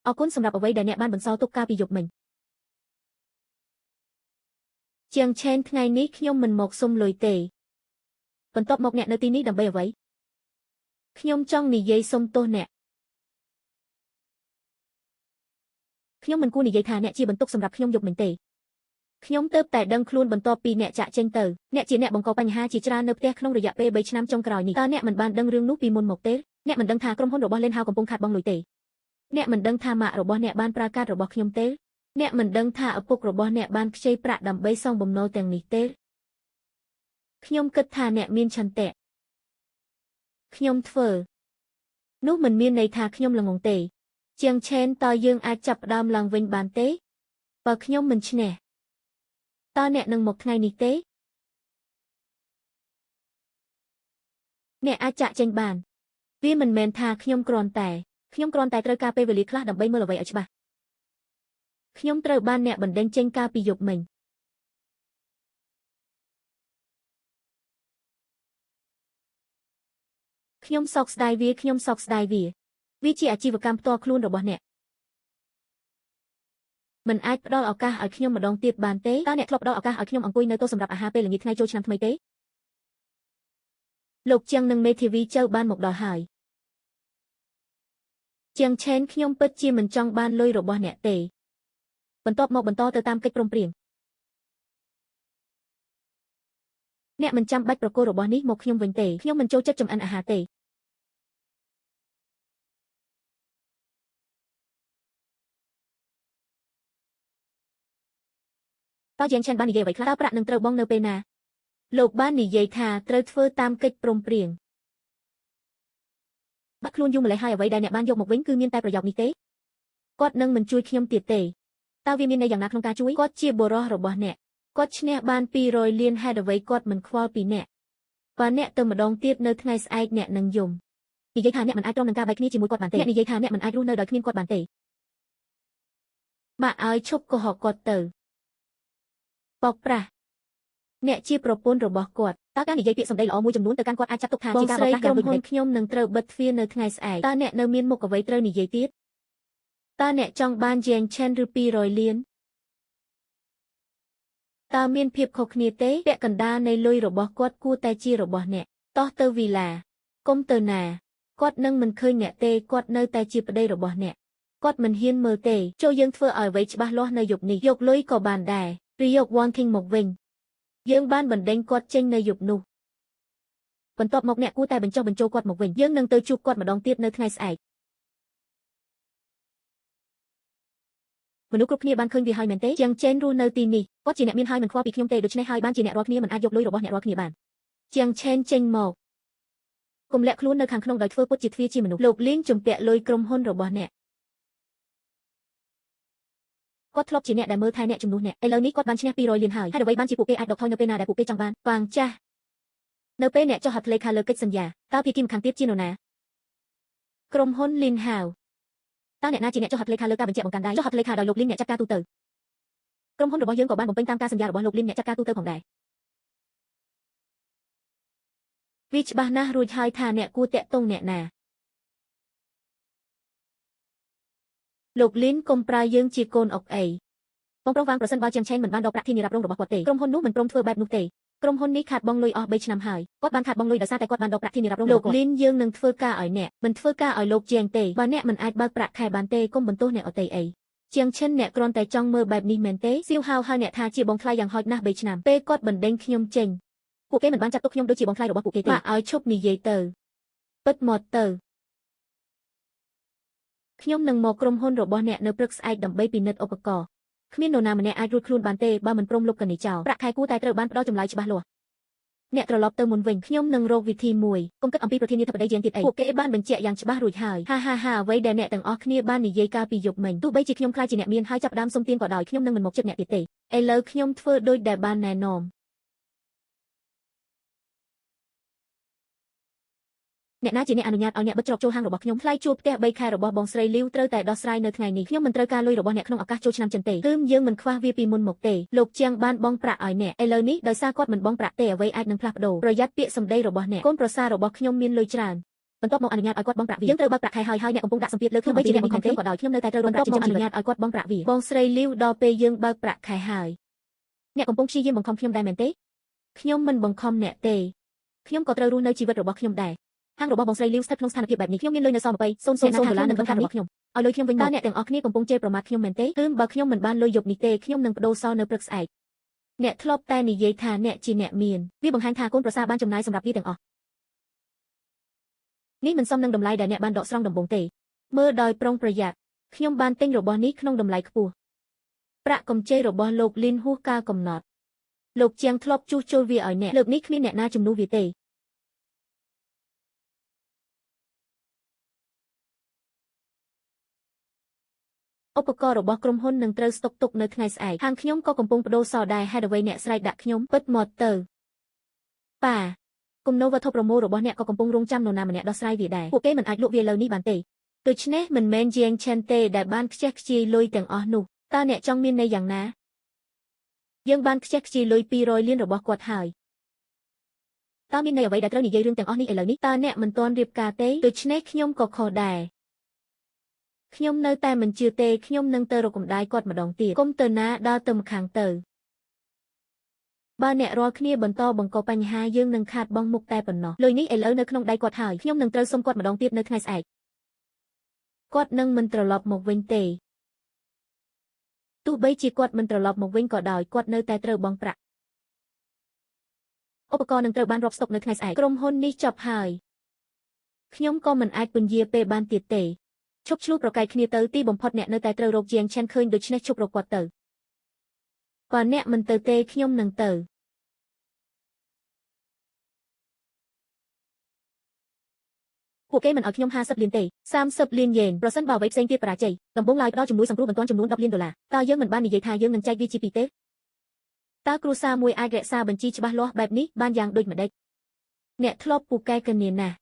អរគុណសម្រាប់អ្វីដែលអ្នកបានបន្សល់ទុកកាលពីយប់មិញ ជាងឆេនថ្ងៃនេះខ្ញុំមិនមកសុំលុយទេបន្ទាប់មកអ្នកនៅទីនេះដើម្បីអ្វីខ្ញុំចង់និយាយសុំទោសអ្នកខ្ញុំមិនគួរនិយាយថាអ្នកជាបន្ទុកសម្រាប់ខ្ញុំយកមិញទេខ្ញុំទើបតែដឹងខ្លួនបន្ទាប់ពីអ្នកចាក់ចេញទៅអ្នកជាអ្នកបង្កបញ្ហាជាច្រើននៅផ្ទះក្នុងរយៈពេល3ឆ្នាំចុងក្រោយនេះតើអ្នកមិនបានដឹងរឿងនោះពីមុនមកទេអ្នកមិនដឹងថាក្រុមហ៊ុនរបស់លេនហៅកំពុងខាតបង់លុយទេអ្នកមិនដឹងថាម៉ាក់របស់អ្នកបានប្រើកាតរបស់ខ្ញុំទេអ្នកមិនដឹងថាឪពុករបស់អ្នកបានខ្ចីប្រាក់ដើម្បីសងបំណុលទាំងនេះទេខ្ញុំគិតថាអ្នកមានឆន្ទៈខ្ញុំធ្វើនោះមិនមានន័យថាខ្ញុំល្ងងទេជាងឆេនតើយើងអាចចាប់ផ្ដើមឡើងវិញបានទេបើខ្ញុំមិនឈ្នះតើអ្នកនឹងមកថ្ងៃនេះទេអ្នកអាចចាក់ចេញបានវាមិនមែនថាខ្ញុំគ្រាន់តែត្រូវការពេលវេលាខ្លះដើម្បីមើលអ្វីឲ្យច្បាស់ខ្ញុំត្រូវបានអ្នកបណ្ដេញចេញកាលពីយប់មិញខ្ញុំសោកស្ដាយវាវាជាអាជីវកម្មផ្ទាល់ខ្លួនរបស់អ្នកមិនអាចផ្ដល់ឱកាសឲ្យខ្ញុំម្ដងទៀតបានទេតើអ្នកធ្លាប់ផ្ដល់ឱកាសឲ្យខ្ញុំអង្គុយនៅតុសម្រាប់អាហារពេលល្ងាចថ្ងៃចូលឆ្នាំថ្មីទេលោកជាងនិងមេធាវីចៅបានមកដល់ហើយជាងឆេនខ្ញុំពិតជាមិនចង់បានលុយរបស់អ្នកទេបន្ទាប់មកបន្តទៅតាមកិច្ចព្រមព្រៀងអ្នកមិនចាំបាច់ប្រគល់របស់នេះមកខ្ញុំវិញទេខ្ញុំមិនចូលចិត្តចម្អិនអាហារទេតើជាងឆេនបាននិយាយអ្វីខ្លះតើប្រាក់នឹងត្រូវបង់នៅពេលណាលោកបាននិយាយថាត្រូវធ្វើតាមកិច្ចព្រមព្រៀងបាក់ខ្លួនយូរម្ល៉េះហើយអ្វីដែលអ្នកបានយកមកវិញគឺមានតែប្រយោជន៍នេះទេគាត់នឹងមិនជួយខ្ញុំទៀតទេតើវាមានន័យយ៉ាងណាក្នុងការជួយគាត់ជាបុរសរបស់អ្នកគាត់ឈ្នះបាន200លានហេតុអ្វីគាត់មិនខ្វល់ពីអ្នកបើអ្នកទៅម្ដងទៀតនៅថ្ងៃស្អែកអ្នកនឹងយំនិយាយថាអ្នកមិនអាចទ្រាំនឹងការបែកគ្នាជាមួយគាត់បានទេអ្នកនិយាយថាអ្នកមិនអាចរស់នៅដោយគ្មានគាត់បានទេបាក់ឲ្យឈប់កុហកគាត់ទៅបោកប្រាស់អ្នកជាប្រពន្ធរបស់គាត់តើការនិយាយពាក្យសម្ដីល្អមួយចំនួនទៅកាន់គាត់អាចចាត់ទុកថាជាការបោកប្រាស់យ៉ាងដូចនេះខ្ញុំនឹងត្រូវបិទទ្វារនៅថ្ងៃស្អែកតើអ្នកនៅមានមុខអ្វីត្រូវនិយាយទៀតតើអ្នកចង់បានជាងឆេនឬ200លានតើមានភាពខុសគ្នាទេពាក់កណ្ដាលនៃលុយរបស់គាត់គួរតែជារបស់អ្នកតោះទៅវីឡាកុំទៅណាគាត់នឹងមិនឃើញអ្នកទេគាត់នៅតែជាប្តីរបស់អ្នកគាត់មិនហ៊ានមើលទេចូលយើងធ្វើឲ្យអ្វីច្បាស់លាស់នៅយប់នេះយកលុយក៏បានដែរឬយក Won King មកវិញយើងបានបណ្ដេញគាត់ចេញនៅយប់នោះបន្ទាប់មកអ្នកគួរតែបញ្ចុះបញ្ចូលគាត់មកវិញយើងនឹងទៅជួបគាត់ម្ដងទៀតនៅថ្ងៃស្អែកមនុស្សគ្រប់គ្នាបានឃើញវាហើយមែនទេជាងឆេនរស់នៅទីនេះគាត់ជាអ្នកមានហើយមិនខ្វល់ពីខ្ញុំទេដូច្នេះហើយបានជាអ្នករាល់គ្នាមិនអាចយកលុយរបស់អ្នករាល់គ្នាបានជាងឆេនចេញមកកុំលាក់ខ្លួននៅខាងក្នុងដោយធ្វើពុតជាទ្វារជាមនុស្សលោកលៀងជំពាក់លុយក្រុមហ៊ុនរបស់អ្នកគាត់ធ្លាប់ជាអ្នកដែលមើលថែអ្នកជំនួសអ្នកឥឡូវនេះគាត់បានឈ្នះ200លានហើយហេតុអ្វីបានជាពួកគេអាចដកថយនៅពេលណាដែលពួកគេចង់បានហ្វាងចាស់នៅពេលអ្នកចុះហត្ថលេខាលើកិច្ចសន្យាតើភាគីម្ខាងទៀតជានរណាក្រុមហ៊ុនលីនហាវតើអ្នកណាជាអ្នកចុះហត្ថលេខាលើការបញ្ជាក់បង្កាន់ដៃចុះហត្ថលេខាដោយលោកលីនអ្នកចាត់ការទូទៅក្រុមហ៊ុនរបស់យើងក៏បានបំពេញតាមការសន្យារបស់លោកលីនអ្នកចាត់ការទូទៅផងដែរវាច្បាស់ណាស់រួចហើយថាអ្នកគួរតាក់ទងអ្នកណាលោកលីនកុំប្រើយើងជាកូនអុកអីបងប្រុសវាងប្រសិនបើជាងឆេនមិនបានដកប្រាក់ធានារ៉ាប់រងរបស់គាត់ទេក្រុមហ៊ុននោះមិនព្រមធ្វើបែបនោះទេក្រុមហ៊ុននេះខាតបង់លុយអស់3ឆ្នាំហើយគាត់បានខាតបង់លុយដោយសារតែគាត់បានដកប្រាក់ធានារ៉ាប់រងលោកលីនយើងនឹងធ្វើការឲ្យអ្នកមិនធ្វើការឲ្យលោកជាងទេបើអ្នកមិនអាចបើកប្រាក់ខែបានទេកុំបន្ទោសអ្នកអតីអីជាងឆិនអ្នកគ្រាន់តែចង់មើលបែបនេះមែនទេសៀវហៅហើយអ្នកថាជាបងថ្លៃយ៉ាងហោចណាស់3ឆ្នាំពេលគាត់បណ្ដេញខ្ញុំចេញពួកគេមិនបានចាត់ទុកខ្ញុំដូចជាបងថ្លៃរបស់ពួកគេទេបាក់ឲ្យឈប់និយាយទៅពិតមកទៅខ្ញុំនឹងមកក្រុមហ៊ុនរបស់អ្នកនៅព្រឹកស្អែកដើម្បីពិនិត្យឧបករណ៍គ្មាននរណាម្នាក់អាចរួចខ្លួនបានទេបើមិនព្រមលុបកន្នីចោលប្រាក់ខែគួរតែត្រូវបានផ្ដល់ចម្លើយច្បាស់លាស់អ្នកត្រឡប់ទៅមុនវិញខ្ញុំនឹងរកវិធីមួយកុំគិតអំពីប្រធានាធិបតីជាងទៀតអីពួកគេបានបញ្ជាក់យ៉ាងច្បាស់រួចហើយហាអ្វីដែលអ្នកទាំងអស់គ្នាបាននិយាយកាលពីយប់មិញទោះបីជាខ្ញុំខ្លាចជាអ្នកមានហើយចាប់ផ្ដើមសុំទានក៏ដោយខ្ញុំនឹងមិនមកជិតអ្នកទៀតទេឥឡូវខ្ញុំធ្វើដូចដែលបានណែនាំអ្នកណាជាអ្នកអនុញ្ញាតឲ្យអ្នកបិទច្រកចូលហាងរបស់ខ្ញុំថ្លៃជួលផ្ទះ3ខែរបស់បងស្រីលីវត្រូវតែដោះស្រាយនៅថ្ងៃនេះខ្ញុំមិនត្រូវការលុយរបស់អ្នកក្នុងឱកាសចូលឆ្នាំចិនទេគឺយើងមិនខ្វះវាពីមុនមកទេលោកជាងបានបង់ប្រាក់ឲ្យអ្នកឥឡូវនេះដោយសារគាត់មិនបង់ប្រាក់ទេអ្វីអាចនឹងផ្លាស់ប្ដូរប្រយ័ត្នពាក្យសម្ដីរបស់អ្នកកូនប្រសាររបស់ខ្ញុំមានលុយច្រើនបន្ទាប់មកអនុញ្ញាតឲ្យគាត់បង់ប្រាក់វាយើងត្រូវបើកប្រាក់ខែហើយអ្នកកំពុងដាក់សម្ពាធលើខ្ញុំបីជាអ្នកមានខំខ្ញុំក៏ដោយខ្ញុំនៅតែត្រូវរំប្រាក់ចិញ្ចឹមអនុញ្ញាតឲ្យគាត់បង់ប្រាក់វាបងស្រីលីវដល់ពេលយើងបើកប្រាក់ខែហើយ អ្នកកំពុងព្យាយាមបង្ខំខ្ញុំដែរមែនទេខ្ញុំមិនបង្ខំអ្នកទេខ្ញុំក៏ត្រូវរស់នៅជីវិតរបស់ខ្ញុំដែរហាងរបស់បងស្រីលាវស្ថិតក្នុងស្ថានភាពបែបនេះខ្ញុំមានលុយនៅសល់$0.00នៅក្នុងកាតរបស់ខ្ញុំឲ្យលុយខ្ញុំវិញមកតើអ្នកទាំងអស់គ្នាកំពុងជេរប្រមាថខ្ញុំមែនទេគឺបើខ្ញុំមិនបានលុយយប់នេះទេខ្ញុំនឹងបដូរសល់នៅព្រឹកស្អែកអ្នកធ្លាប់តែនិយាយថាអ្នកជាអ្នកមានវាបង្ហាញថាកូនប្រសារបានចំណាយសម្រាប់វាទាំងអស់នេះមិនសមនឹងតម្លៃដែលអ្នកបានដកស្រង់ដំបូងទេមើលដោយប្រុងប្រយ័ត្នខ្ញុំបានទិញរបស់នេះក្នុងតម្លៃខ្ពស់ប្រាក់កម្ចីរបស់លោកលីនហួសការកំណត់លោកជាងធ្លាប់ជួសជុលវាឲ្យអ្នកលើកនេះគ្មានអ្នកណាជំនួសវាទេឧបករណ៍របស់ក្រុមហ៊ុននឹងត្រូវស្តុកទុកនៅថ្ងៃស្អែកហាងខ្ញុំក៏កំពុងបដូរសល់ដែរហេតុអ្វីអ្នកស្រែកដាក់ខ្ញុំពិតមកទៅប៉ាគំនូរវត្ថុប្រមូលរបស់អ្នកក៏កំពុងរងចាំនរណាម្នាក់ដោះស្រាយវាដែរពួកគេមិនអាចលក់វាឥឡូវនេះបានទេដូច្នេះមិនមែនជាងឆែនទេដែលបានខ្ជះខ្ជាយលុយទាំងអស់នោះតើអ្នកចង់មានន័យយ៉ាងណាយើងបានខ្ជះខ្ជាយលុយ200លានរបស់គាត់ហើយតើមានន័យអ្វីដែលត្រូវនិយាយរឿងទាំងអស់នេះឥឡូវនេះតើអ្នកមិនទាន់រៀបការទេដូច្នេះខ្ញុំក៏ខុសដែរខ្ញុំនៅតែមិនជឿទេខ្ញុំនឹងទៅរកកម្ដាយគាត់ម្ដងទៀតគុំទៅណាដល់ទៅម្ខាងទៅបើអ្នករាល់គ្នាបន្តបង្កបញ្ហាយើងនឹងខាតបង់មុខតែប៉ុណ្ណោះលុយនេះឥឡូវនៅក្នុងដៃគាត់ហើយខ្ញុំនឹងត្រូវសុំគាត់ម្ដងទៀតនៅថ្ងៃស្អែកគាត់នឹងមិនត្រឡប់មកវិញទេទោះបីជាគាត់មិនត្រឡប់មកវិញក៏ដោយគាត់នៅតែត្រូវបង់ប្រាក់ឧបករណ៍នឹងត្រូវបានរាប់ស្តុកនៅថ្ងៃស្អែកក្រុមហ៊ុននេះចប់ហើយខ្ញុំក៏មិនអាចពន្យាពេលបានទៀតទេឈប់ឆ្លោះប្រកែកគ្នាទៅទីបំផុតអ្នកនៅតែត្រូវរកជាងឆានឃើញដូច្នេះឈប់រកគាត់ទៅបើអ្នកមិនទៅទេខ្ញុំនឹងទៅពួកគេមិនឲ្យខ្ញុំ50លានទេ30លានយេនប្រសិនបើអ្វីផ្សេងទៀតបរាជ័យដំបូងឡើយផ្ដល់ជំនួយសង្គ្រោះបន្ទាន់ចំនួន$10លានតើយើងមិនបាននិយាយថាយើងនឹងចែកវាជាពីរទេតើគ្រួសារមួយអាចរក្សាបញ្ជីច្បាស់លាស់បែបនេះបានយ៉ាងដូចម្តេចអ្នកធ្លាប់ពូកែកញ្ញាណាស់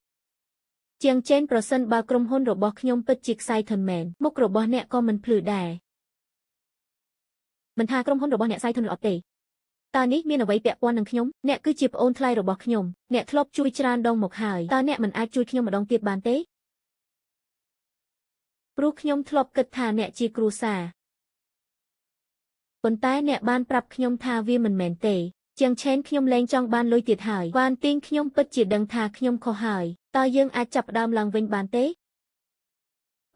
ជាងចេនប្រសិនបើក្រុមហ៊ុនរបស់ខ្ញុំពិតជាខ្សែធនមែនមុខរបស់អ្នកក៏មិនភ្លឺដែរមិនថាក្រុមហ៊ុនរបស់អ្នកខ្សែធនឬអត់ទេតើនេះមានអ្វីពាក់ព័ន្ធនឹងខ្ញុំអ្នកគឺជាប្អូនថ្លៃរបស់ខ្ញុំអ្នកធ្លាប់ជួយច្រើនដងមកហើយតើអ្នកមិនអាចជួយខ្ញុំម្ដងទៀតបានទេព្រោះខ្ញុំធ្លាប់គិតថាអ្នកជាគ្រួសារប៉ុន្តែអ្នកបានប្រាប់ខ្ញុំថាវាមិនមែនទេជាងឆេនខ្ញុំលែងចង់បានលុយទៀតហើយវ៉ានទីងខ្ញុំពិតជាដឹងថាខ្ញុំខុសហើយតើយើងអាចចាប់ផ្ដើមឡើងវិញបានទេ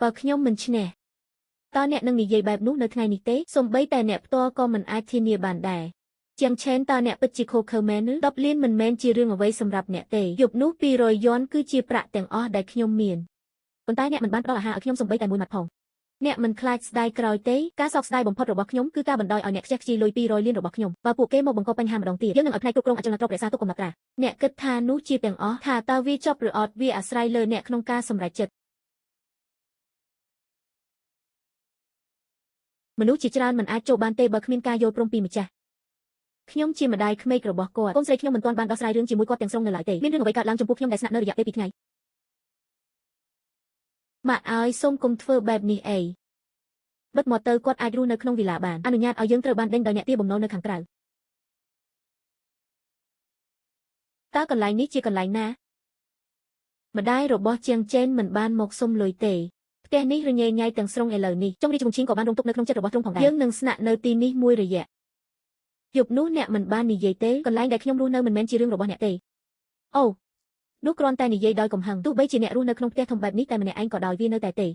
បើខ្ញុំមិនឈ្នះតើអ្នកនឹងនិយាយបែបនោះនៅថ្ងៃនេះទេសូម្បីតែអ្នកផ្ទាល់ក៏មិនអាចធានាបានដែរជាងឆេនតើអ្នកពិតជាខូខើមែនឬ10លានមិនមែនជារឿងអ្វីសម្រាប់អ្នកទេយប់នោះ200យន់គឺជាប្រាក់ទាំងអស់ដែលខ្ញុំមានប៉ុន្តែអ្នកមិនបានផ្ដល់អាហារឲ្យខ្ញុំសូម្បីតែមួយម៉ាត់ផងអ្នកមិនខ្លាចស្ដាយក្រោយទេការសោកស្ដាយបំផុតរបស់ខ្ញុំគឺការបណ្ដោយឲ្យអ្នកខ្ជះខ្ជាយលុយ200លានរបស់ខ្ញុំបើពួកគេមកបង្កបញ្ហាម្ដងទៀតយើងនឹងឲ្យផ្នែកគ្រប់គ្រងអចលនទ្រព្យរក្សាទុកកំណត់ត្រាអ្នកគិតថានោះជាទាំងអស់ថាតើវាចប់ឬអត់វាអាស្រ័យលើអ្នកក្នុងការសម្រេចចិត្តមនុស្សជាច្រើនមិនអាចចូលបានទេបើគ្មានការយល់ព្រមពីម្ចាស់ខ្ញុំជាម្ដាយក្មេករបស់គាត់កូនស្រីខ្ញុំមិនទាន់បានដោះស្រាយរឿងជាមួយគាត់ទាំងស្រុងនៅឡើយទេមានរឿងអ្វីកើតឡើងចំពោះខ្ញុំដែលស្នាក់នៅរយៈពេល2ថ្ងៃម៉ាក់ឲ្យសូមកុំធ្វើបែបនេះអីបិទមកទៅគាត់អាចរស់នៅក្នុងវិឡាបានអនុញ្ញាតឲ្យយើងត្រូវបានដេញដោយអ្នកទាបំណុលនៅខាងក្រៅតើកន្លែងនេះជាកន្លែងណាម្ដាយរបស់ជាងចេនមិនបានមកសុំលុយទេផ្ទះនេះរញ៉េញ៉ៃទាំងស្រុងឥឡូវនេះចុងរីជុងឈៀងក៏បានរងទុកនៅក្នុងចិត្តរបស់ទ្រង់ផងដែរយើងនឹងស្នាក់នៅទីនេះមួយរយៈយប់នោះអ្នកមិនបាននិយាយទេកន្លែងដែលខ្ញុំរស់នៅមិនមែនជារឿងរបស់អ្នកទេអូនោះគ្រាន់តែនិយាយដោយកំហឹងទោះបីជាអ្នករស់នៅក្នុងផ្ទះធំបែបនេះតែម្នាក់ឯងក៏ដោយវានៅតែទេ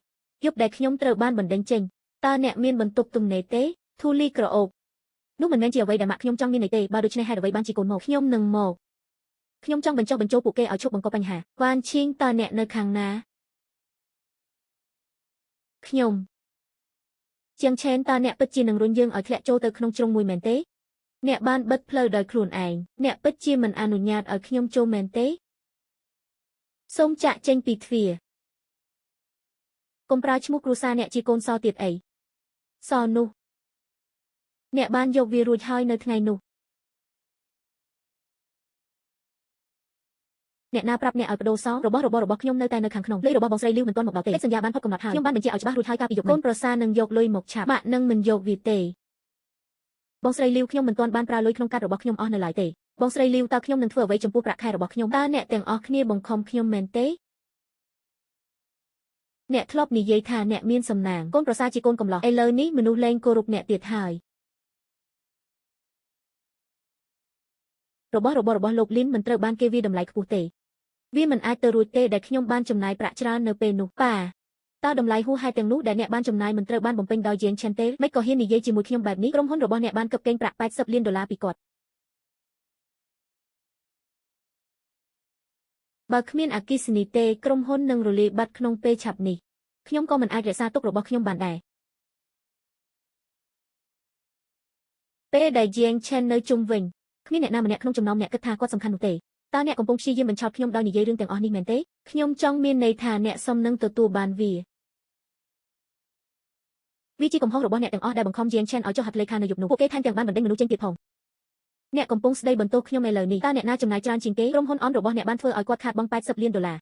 យប់ដែលខ្ញុំត្រូវបានបណ្ដេញចេញតើអ្នកមានបន្ទប់ទំនេរទេធូលីក្រអូបនោះមិនមែនជាអ្វីដែលម៉ាក់ខ្ញុំចង់មានន័យទេបើដូច្នេះហេតុអ្វីបានជាកូនមកខ្ញុំនឹងមកខ្ញុំចង់បញ្ចុះបញ្ចូលពួកគេឲ្យឈប់បង្កបញ្ហាវ៉ានឈីងតើអ្នកនៅខាងណាខ្ញុំជាងឆេនតើអ្នកពិតជានឹងរុញយើងឲ្យធ្លាក់ចូលទៅក្នុងជ្រុងមួយមែនទេអ្នកបានបិទផ្លូវដោយខ្លួនឯងអ្នកពិតជាមិនអនុញ្ញាតឲ្យខ្ញុំចូលមែនទេសូមចាក់ចេញពីទ្វារកុំប្រើឈ្មោះគ្រួសារអ្នកជាកូនសទៀតអីសនោះអ្នកបានយកវារួចហើយនៅថ្ងៃនោះអ្នកណាប្រាប់អ្នកឲ្យបដូរសងរបស់ខ្ញុំនៅតែនៅខាងក្នុងលុយរបស់បងស្រីលីវមិនទាន់មកដល់ទេសញ្ញាបានផុតកំណត់ហើយខ្ញុំបានបញ្ជាឲ្យច្បាស់រួចហើយកាលពីយប់កូនប្រសានឹងយកលុយមកឆាប់ម៉ាក់នឹងមិនយកវាទេបងស្រីលីវខ្ញុំមិនទាន់បានប្រើលុយក្នុងកាតរបស់ខ្ញុំអស់នៅឡើយទេបងស្រីលីវតើខ្ញុំនឹងធ្វើអ្វីចំពោះប្រាក់ខែរបស់ខ្ញុំតើអ្នកទាំងអស់គ្នាបង្ខំខ្ញុំមែនទេអ្នកធ្លាប់និយាយថាអ្នកមានសំណាងកូនប្រសាជាកូនកំឡោះឥឡូវនេះមនុស្សលែងគោរពអ្នកទៀតហើយ របស់លោកលីនមិនត្រូវបានគេវាតម្លៃខ្ពស់ទេវាមិនអាចទៅរួចទេដែលខ្ញុំបានចំណាយប្រាក់ច្រើននៅពេលនោះប៉ាតើតម្លៃហួសហេតុទាំងនោះដែលអ្នកបានចំណាយមិនត្រូវបានបំពេញដោយជាងឆាន់ទេមិនក៏ហ៊ាននិយាយជាមួយខ្ញុំបែបនេះក្រុមហ៊ុនរបស់អ្នកបានគិតកេងប្រាក់$80 លានពីគាត់បើគ្មានអគ្គិសនីទេក្រុមហ៊ុននឹងរលាយបាត់ក្នុងពេលឆាប់នេះខ្ញុំក៏មិនអាចរក្សាទុករបស់ខ្ញុំបានដែរពេលដែលជាងឆាន់នៅជុំវិញគ្មានអ្នកណាម្នាក់ក្នុងចំណោមអ្នកគិតថាគាត់សំខាន់នោះទេតើអ្នកកំពុងព្យាយាមបញ្ឆោតខ្ញុំដោយនិយាយរឿងទាំងអស់នេះមែនទេខ្ញុំចង់មានន័យថាអ្នកសមនឹងទទួលបានវាជាកំហុសរបស់អ្នកទាំងអស់ដែលបង្ខំជាងឆាន់ឲ្យចុះហត្ថលេខានៅយប់នោះពួកគេថែមទាំងបានបណ្ដេញមនុស្សចេញទៀតផងអ្នកកំពុងស្ដីបន្ទោសខ្ញុំឥឡូវនេះតើអ្នកណាចំណាយច្រើនជាងគេក្រុមហ៊ុនអនរបស់អ្នកបានធ្វើឲ្យគាត់ខាតបង់$80 លាន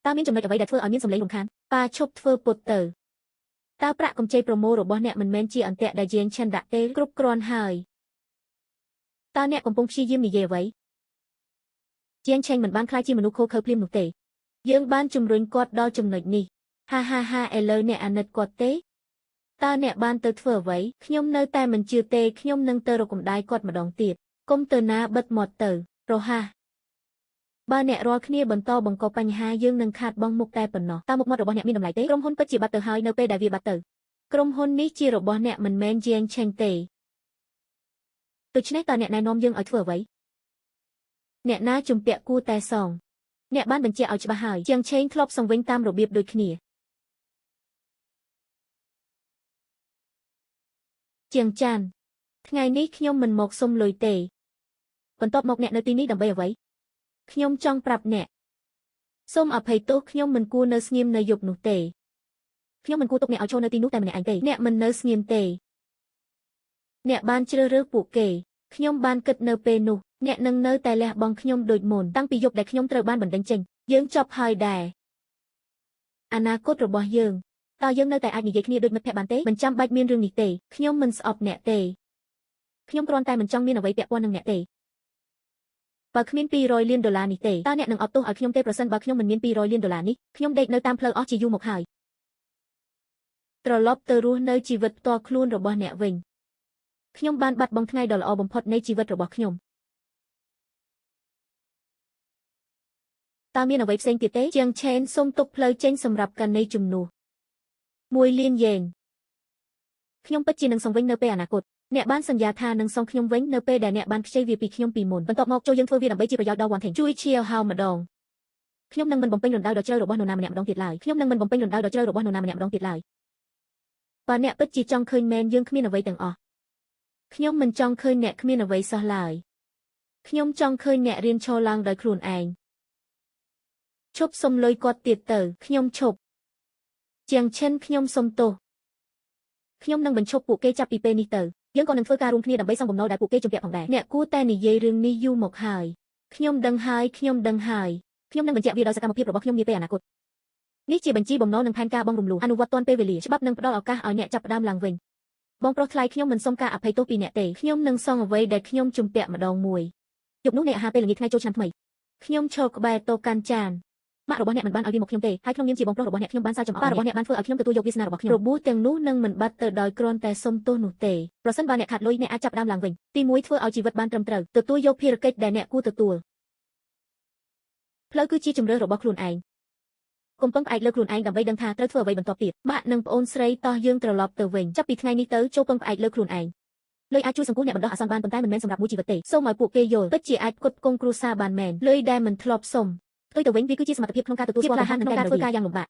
តើមានចំណុចអ្វីដែលធ្វើឲ្យមានសម្លេងរំខានប៉ាឈប់ធ្វើពុតទៅតើប្រាក់កម្ចីប្រមូលរបស់អ្នកមិនមែនជាអន្ទាក់ដែលជាងឆាន់ដាក់ទេគ្រប់គ្រាន់ហើយតើអ្នកកំពុងព្យាយាមនិយាយអ្វីជាងឆាន់មិនបានខ្លាចជាមនុស្សខូខើភ្លាមនោះទេយើងបានជំរុញគាត់ដល់ចំណុចនេះហាឥឡូវអ្នកអាណិតគាត់ទេតើអ្នកបានទៅធ្វើអ្វីខ្ញុំនៅតែមិនជឿទេខ្ញុំនឹងទៅរកកម្ដាយគាត់ម្ដងទៀតកុំទៅណាបិទមាត់ទៅរហ័សបើអ្នករាល់គ្នាបន្តបង្កបញ្ហាយើងនឹងខាតបង់មុខតែប៉ុណ្ណោះតើមុខមាត់របស់អ្នកមានតម្លៃទេក្រុមហ៊ុនពិតជាបាត់ទៅហើយនៅពេលដែលវាបាត់ទៅក្រុមហ៊ុននេះជារបស់អ្នកមិនមែនជាងឆេងទេដូច្នេះតើអ្នកណែនាំយើងឲ្យធ្វើអ្វីអ្នកណាជំពាក់គួរតែសងអ្នកបានបញ្ជាក់ឲ្យច្បាស់ហើយជាងឆេងធ្លាប់សង្វិញតាមរបៀបដូចគ្នាជាងចាន់ថ្ងៃនេះខ្ញុំមិនមកសុំលុយទេបន្ទាប់មកអ្នកនៅទីនេះដើម្បីអ្វីខ្ញុំចង់ប្រាប់អ្នកសូមអភ័យទោសខ្ញុំមិនគួរនៅស្ងៀមនៅយប់នោះទេខ្ញុំមិនគួរទុកអ្នកឲ្យចូលនៅទីនោះតែម្នាក់ឯងទេអ្នកមិននៅស្ងៀមទេអ្នកបានជ្រើសរើសពួកគេខ្ញុំបានគិតនៅពេលនោះអ្នកនឹងនៅតែលះបង់ខ្ញុំដូចមុនតាំងពីយប់ដែលខ្ញុំត្រូវបានបណ្តេញចេញយើងចប់ហើយដែរអនាគតរបស់យើងតើយើងនៅតែអាចនិយាយគ្នាដូចមិត្តភក្តិបានទេមិនចាំបាច់មានរឿងនេះទេខ្ញុំមិនស្អប់អ្នកទេខ្ញុំគ្រាន់តែមិនចង់មានអ្វីពាក់ព័ន្ធនឹងអ្នកទេបើគ្មាន$200 លាននេះទេតើអ្នកនឹងអត់ទោសឲ្យខ្ញុំទេប្រសិនបើខ្ញុំមិនមាន$200 លាននេះខ្ញុំដេកនៅតាមផ្លូវអស់ជាយូរមកហើយត្រឡប់ទៅរស់នៅជីវិតផ្ទាល់ខ្លួនរបស់អ្នកវិញខ្ញុំបានបាត់បង់ថ្ងៃដ៏ល្អបំផុតនៃជីវិតរបស់ខ្ញុំតើមានអ្វីផ្សេងទៀតទេជាងឆេនសូមទុកផ្លូវចេញសម្រាប់កាន់នៃជំនួស1 លានយ៉េនខ្ញុំពិតជានឹងសងវិញនៅពេលអនាគតអ្នកបានសន្យាថានឹងសងខ្ញុំវិញនៅពេលដែលអ្នកបានខ្ចីវាពីខ្ញុំពីមុនបន្ទាប់មកចូលយើងធ្វើវាដើម្បីជាប្រយោជន៍ដល់វ៉ាន់ថេងជួយឈៀវហៅម្ដងខ្ញុំនឹងមិនបំពេញរំដៅដ៏ជ្រៅរបស់នរណាម្នាក់ម្ដងទៀតឡើយខ្ញុំនឹងមិនបំពេញរំដៅដ៏ជ្រៅរបស់នរណាម្នាក់ម្ដងទៀតឡើយបើអ្នកពិតជាចង់ឃើញមែនយើងគ្មានអ្វីទាំងអស់ខ្ញុំមិនចង់ឃើញអ្នកគ្មានអ្វីសោះឡើយខ្ញុំចង់ឃើញអ្នករៀនឈរឡើងដោយខ្លួនឯងឈប់សុំលុយគាត់ទៀតទៅខ្ញុំឈប់ជាងឈិនខ្ញុំសុំទោសខ្ញុំនឹងបញ្ឈប់ពួកគេចាប់ពីពេលនេះទៅយើងក៏នឹងធ្វើការរួមគ្នាដើម្បីសងបំណុលដែលពួកគេជំពាក់ផងដែរអ្នកគួរតែនិយាយរឿងនេះយូរមកហើយខ្ញុំដឹងហើយខ្ញុំនឹងបញ្ជាក់វាដោយសកម្មភាពរបស់ខ្ញុំនាពេលអនាគតនេះជាបញ្ជីបំណុលនិងផែនការបង់រំលោះអនុវត្តទាន់ពេលវេលាច្បាប់នឹងផ្ដល់ឱកាសឲ្យអ្នកចាប់ផ្ដើមឡើងវិញបងប្រុសថ្លៃខ្ញុំមិនសុំការអភ័យទោសពីអ្នកទេខ្ញុំនឹងសងអ្វីដែលខ្ញុំជំពាក់ម្ដងមួយយប់នោះអ្នកអាហារពេលល្ងាចថ្ងៃចូលឆ្នាំថ្មីខ្ញុំឈរក្បែរតូកាន់ចានម៉ាក់របស់អ្នកមិនបានឲ្យវាមកខ្ញុំទេហើយក្នុងនាមជាបងប្រុសរបស់អ្នកខ្ញុំបានសើចចំអកប៉ារបស់អ្នកបានធ្វើឲ្យខ្ញុំទទួលយកវាសនារបស់ខ្ញុំរបួសទាំងនោះនឹងមិនបាត់ទៅដោយគ្រាន់តែសុំទោសនោះទេប្រសិនបើអ្នកខាត់លុយអ្នកអាចចាប់ផ្ដើមឡើងវិញទី1ធ្វើឲ្យជីវិតបានត្រឹមត្រូវទទួលយកភារកិច្ចដែលអ្នកគួរទទួលផ្លូវគឺជាជម្រើសរបស់ខ្លួនឯងកុំពឹងផ្អែកលើខ្លួនឯងដើម្បីដឹងថាត្រូវធ្វើអ្វីបន្ទាប់ទៀតម៉ាក់និងប្អូនស្រីតោះយើងត្រឡប់ទៅវិញចាប់ពីថ្ងៃនេះទៅចូលពឹងផ្អែកលើខ្លួនឯងលុយអាចជួយសង្គ្រោះអ្នកបណ្ដោះអាសន្នបានប៉ុន្តែមិនមែនសម្រាប់មួយជីវិតទេសូមឲ្យពួកគេយល់ពិតជាអាចផ្គត់ផ្គង់គ្រួសារបានមែនលុយដែលមិនធ្លាប់សុំផ្ទុយទៅវិញវាគឺជាសមត្ថភាពក្នុងការទទួលស្គាល់អាហារនិងការធ្វើការយ៉ាងលំបាក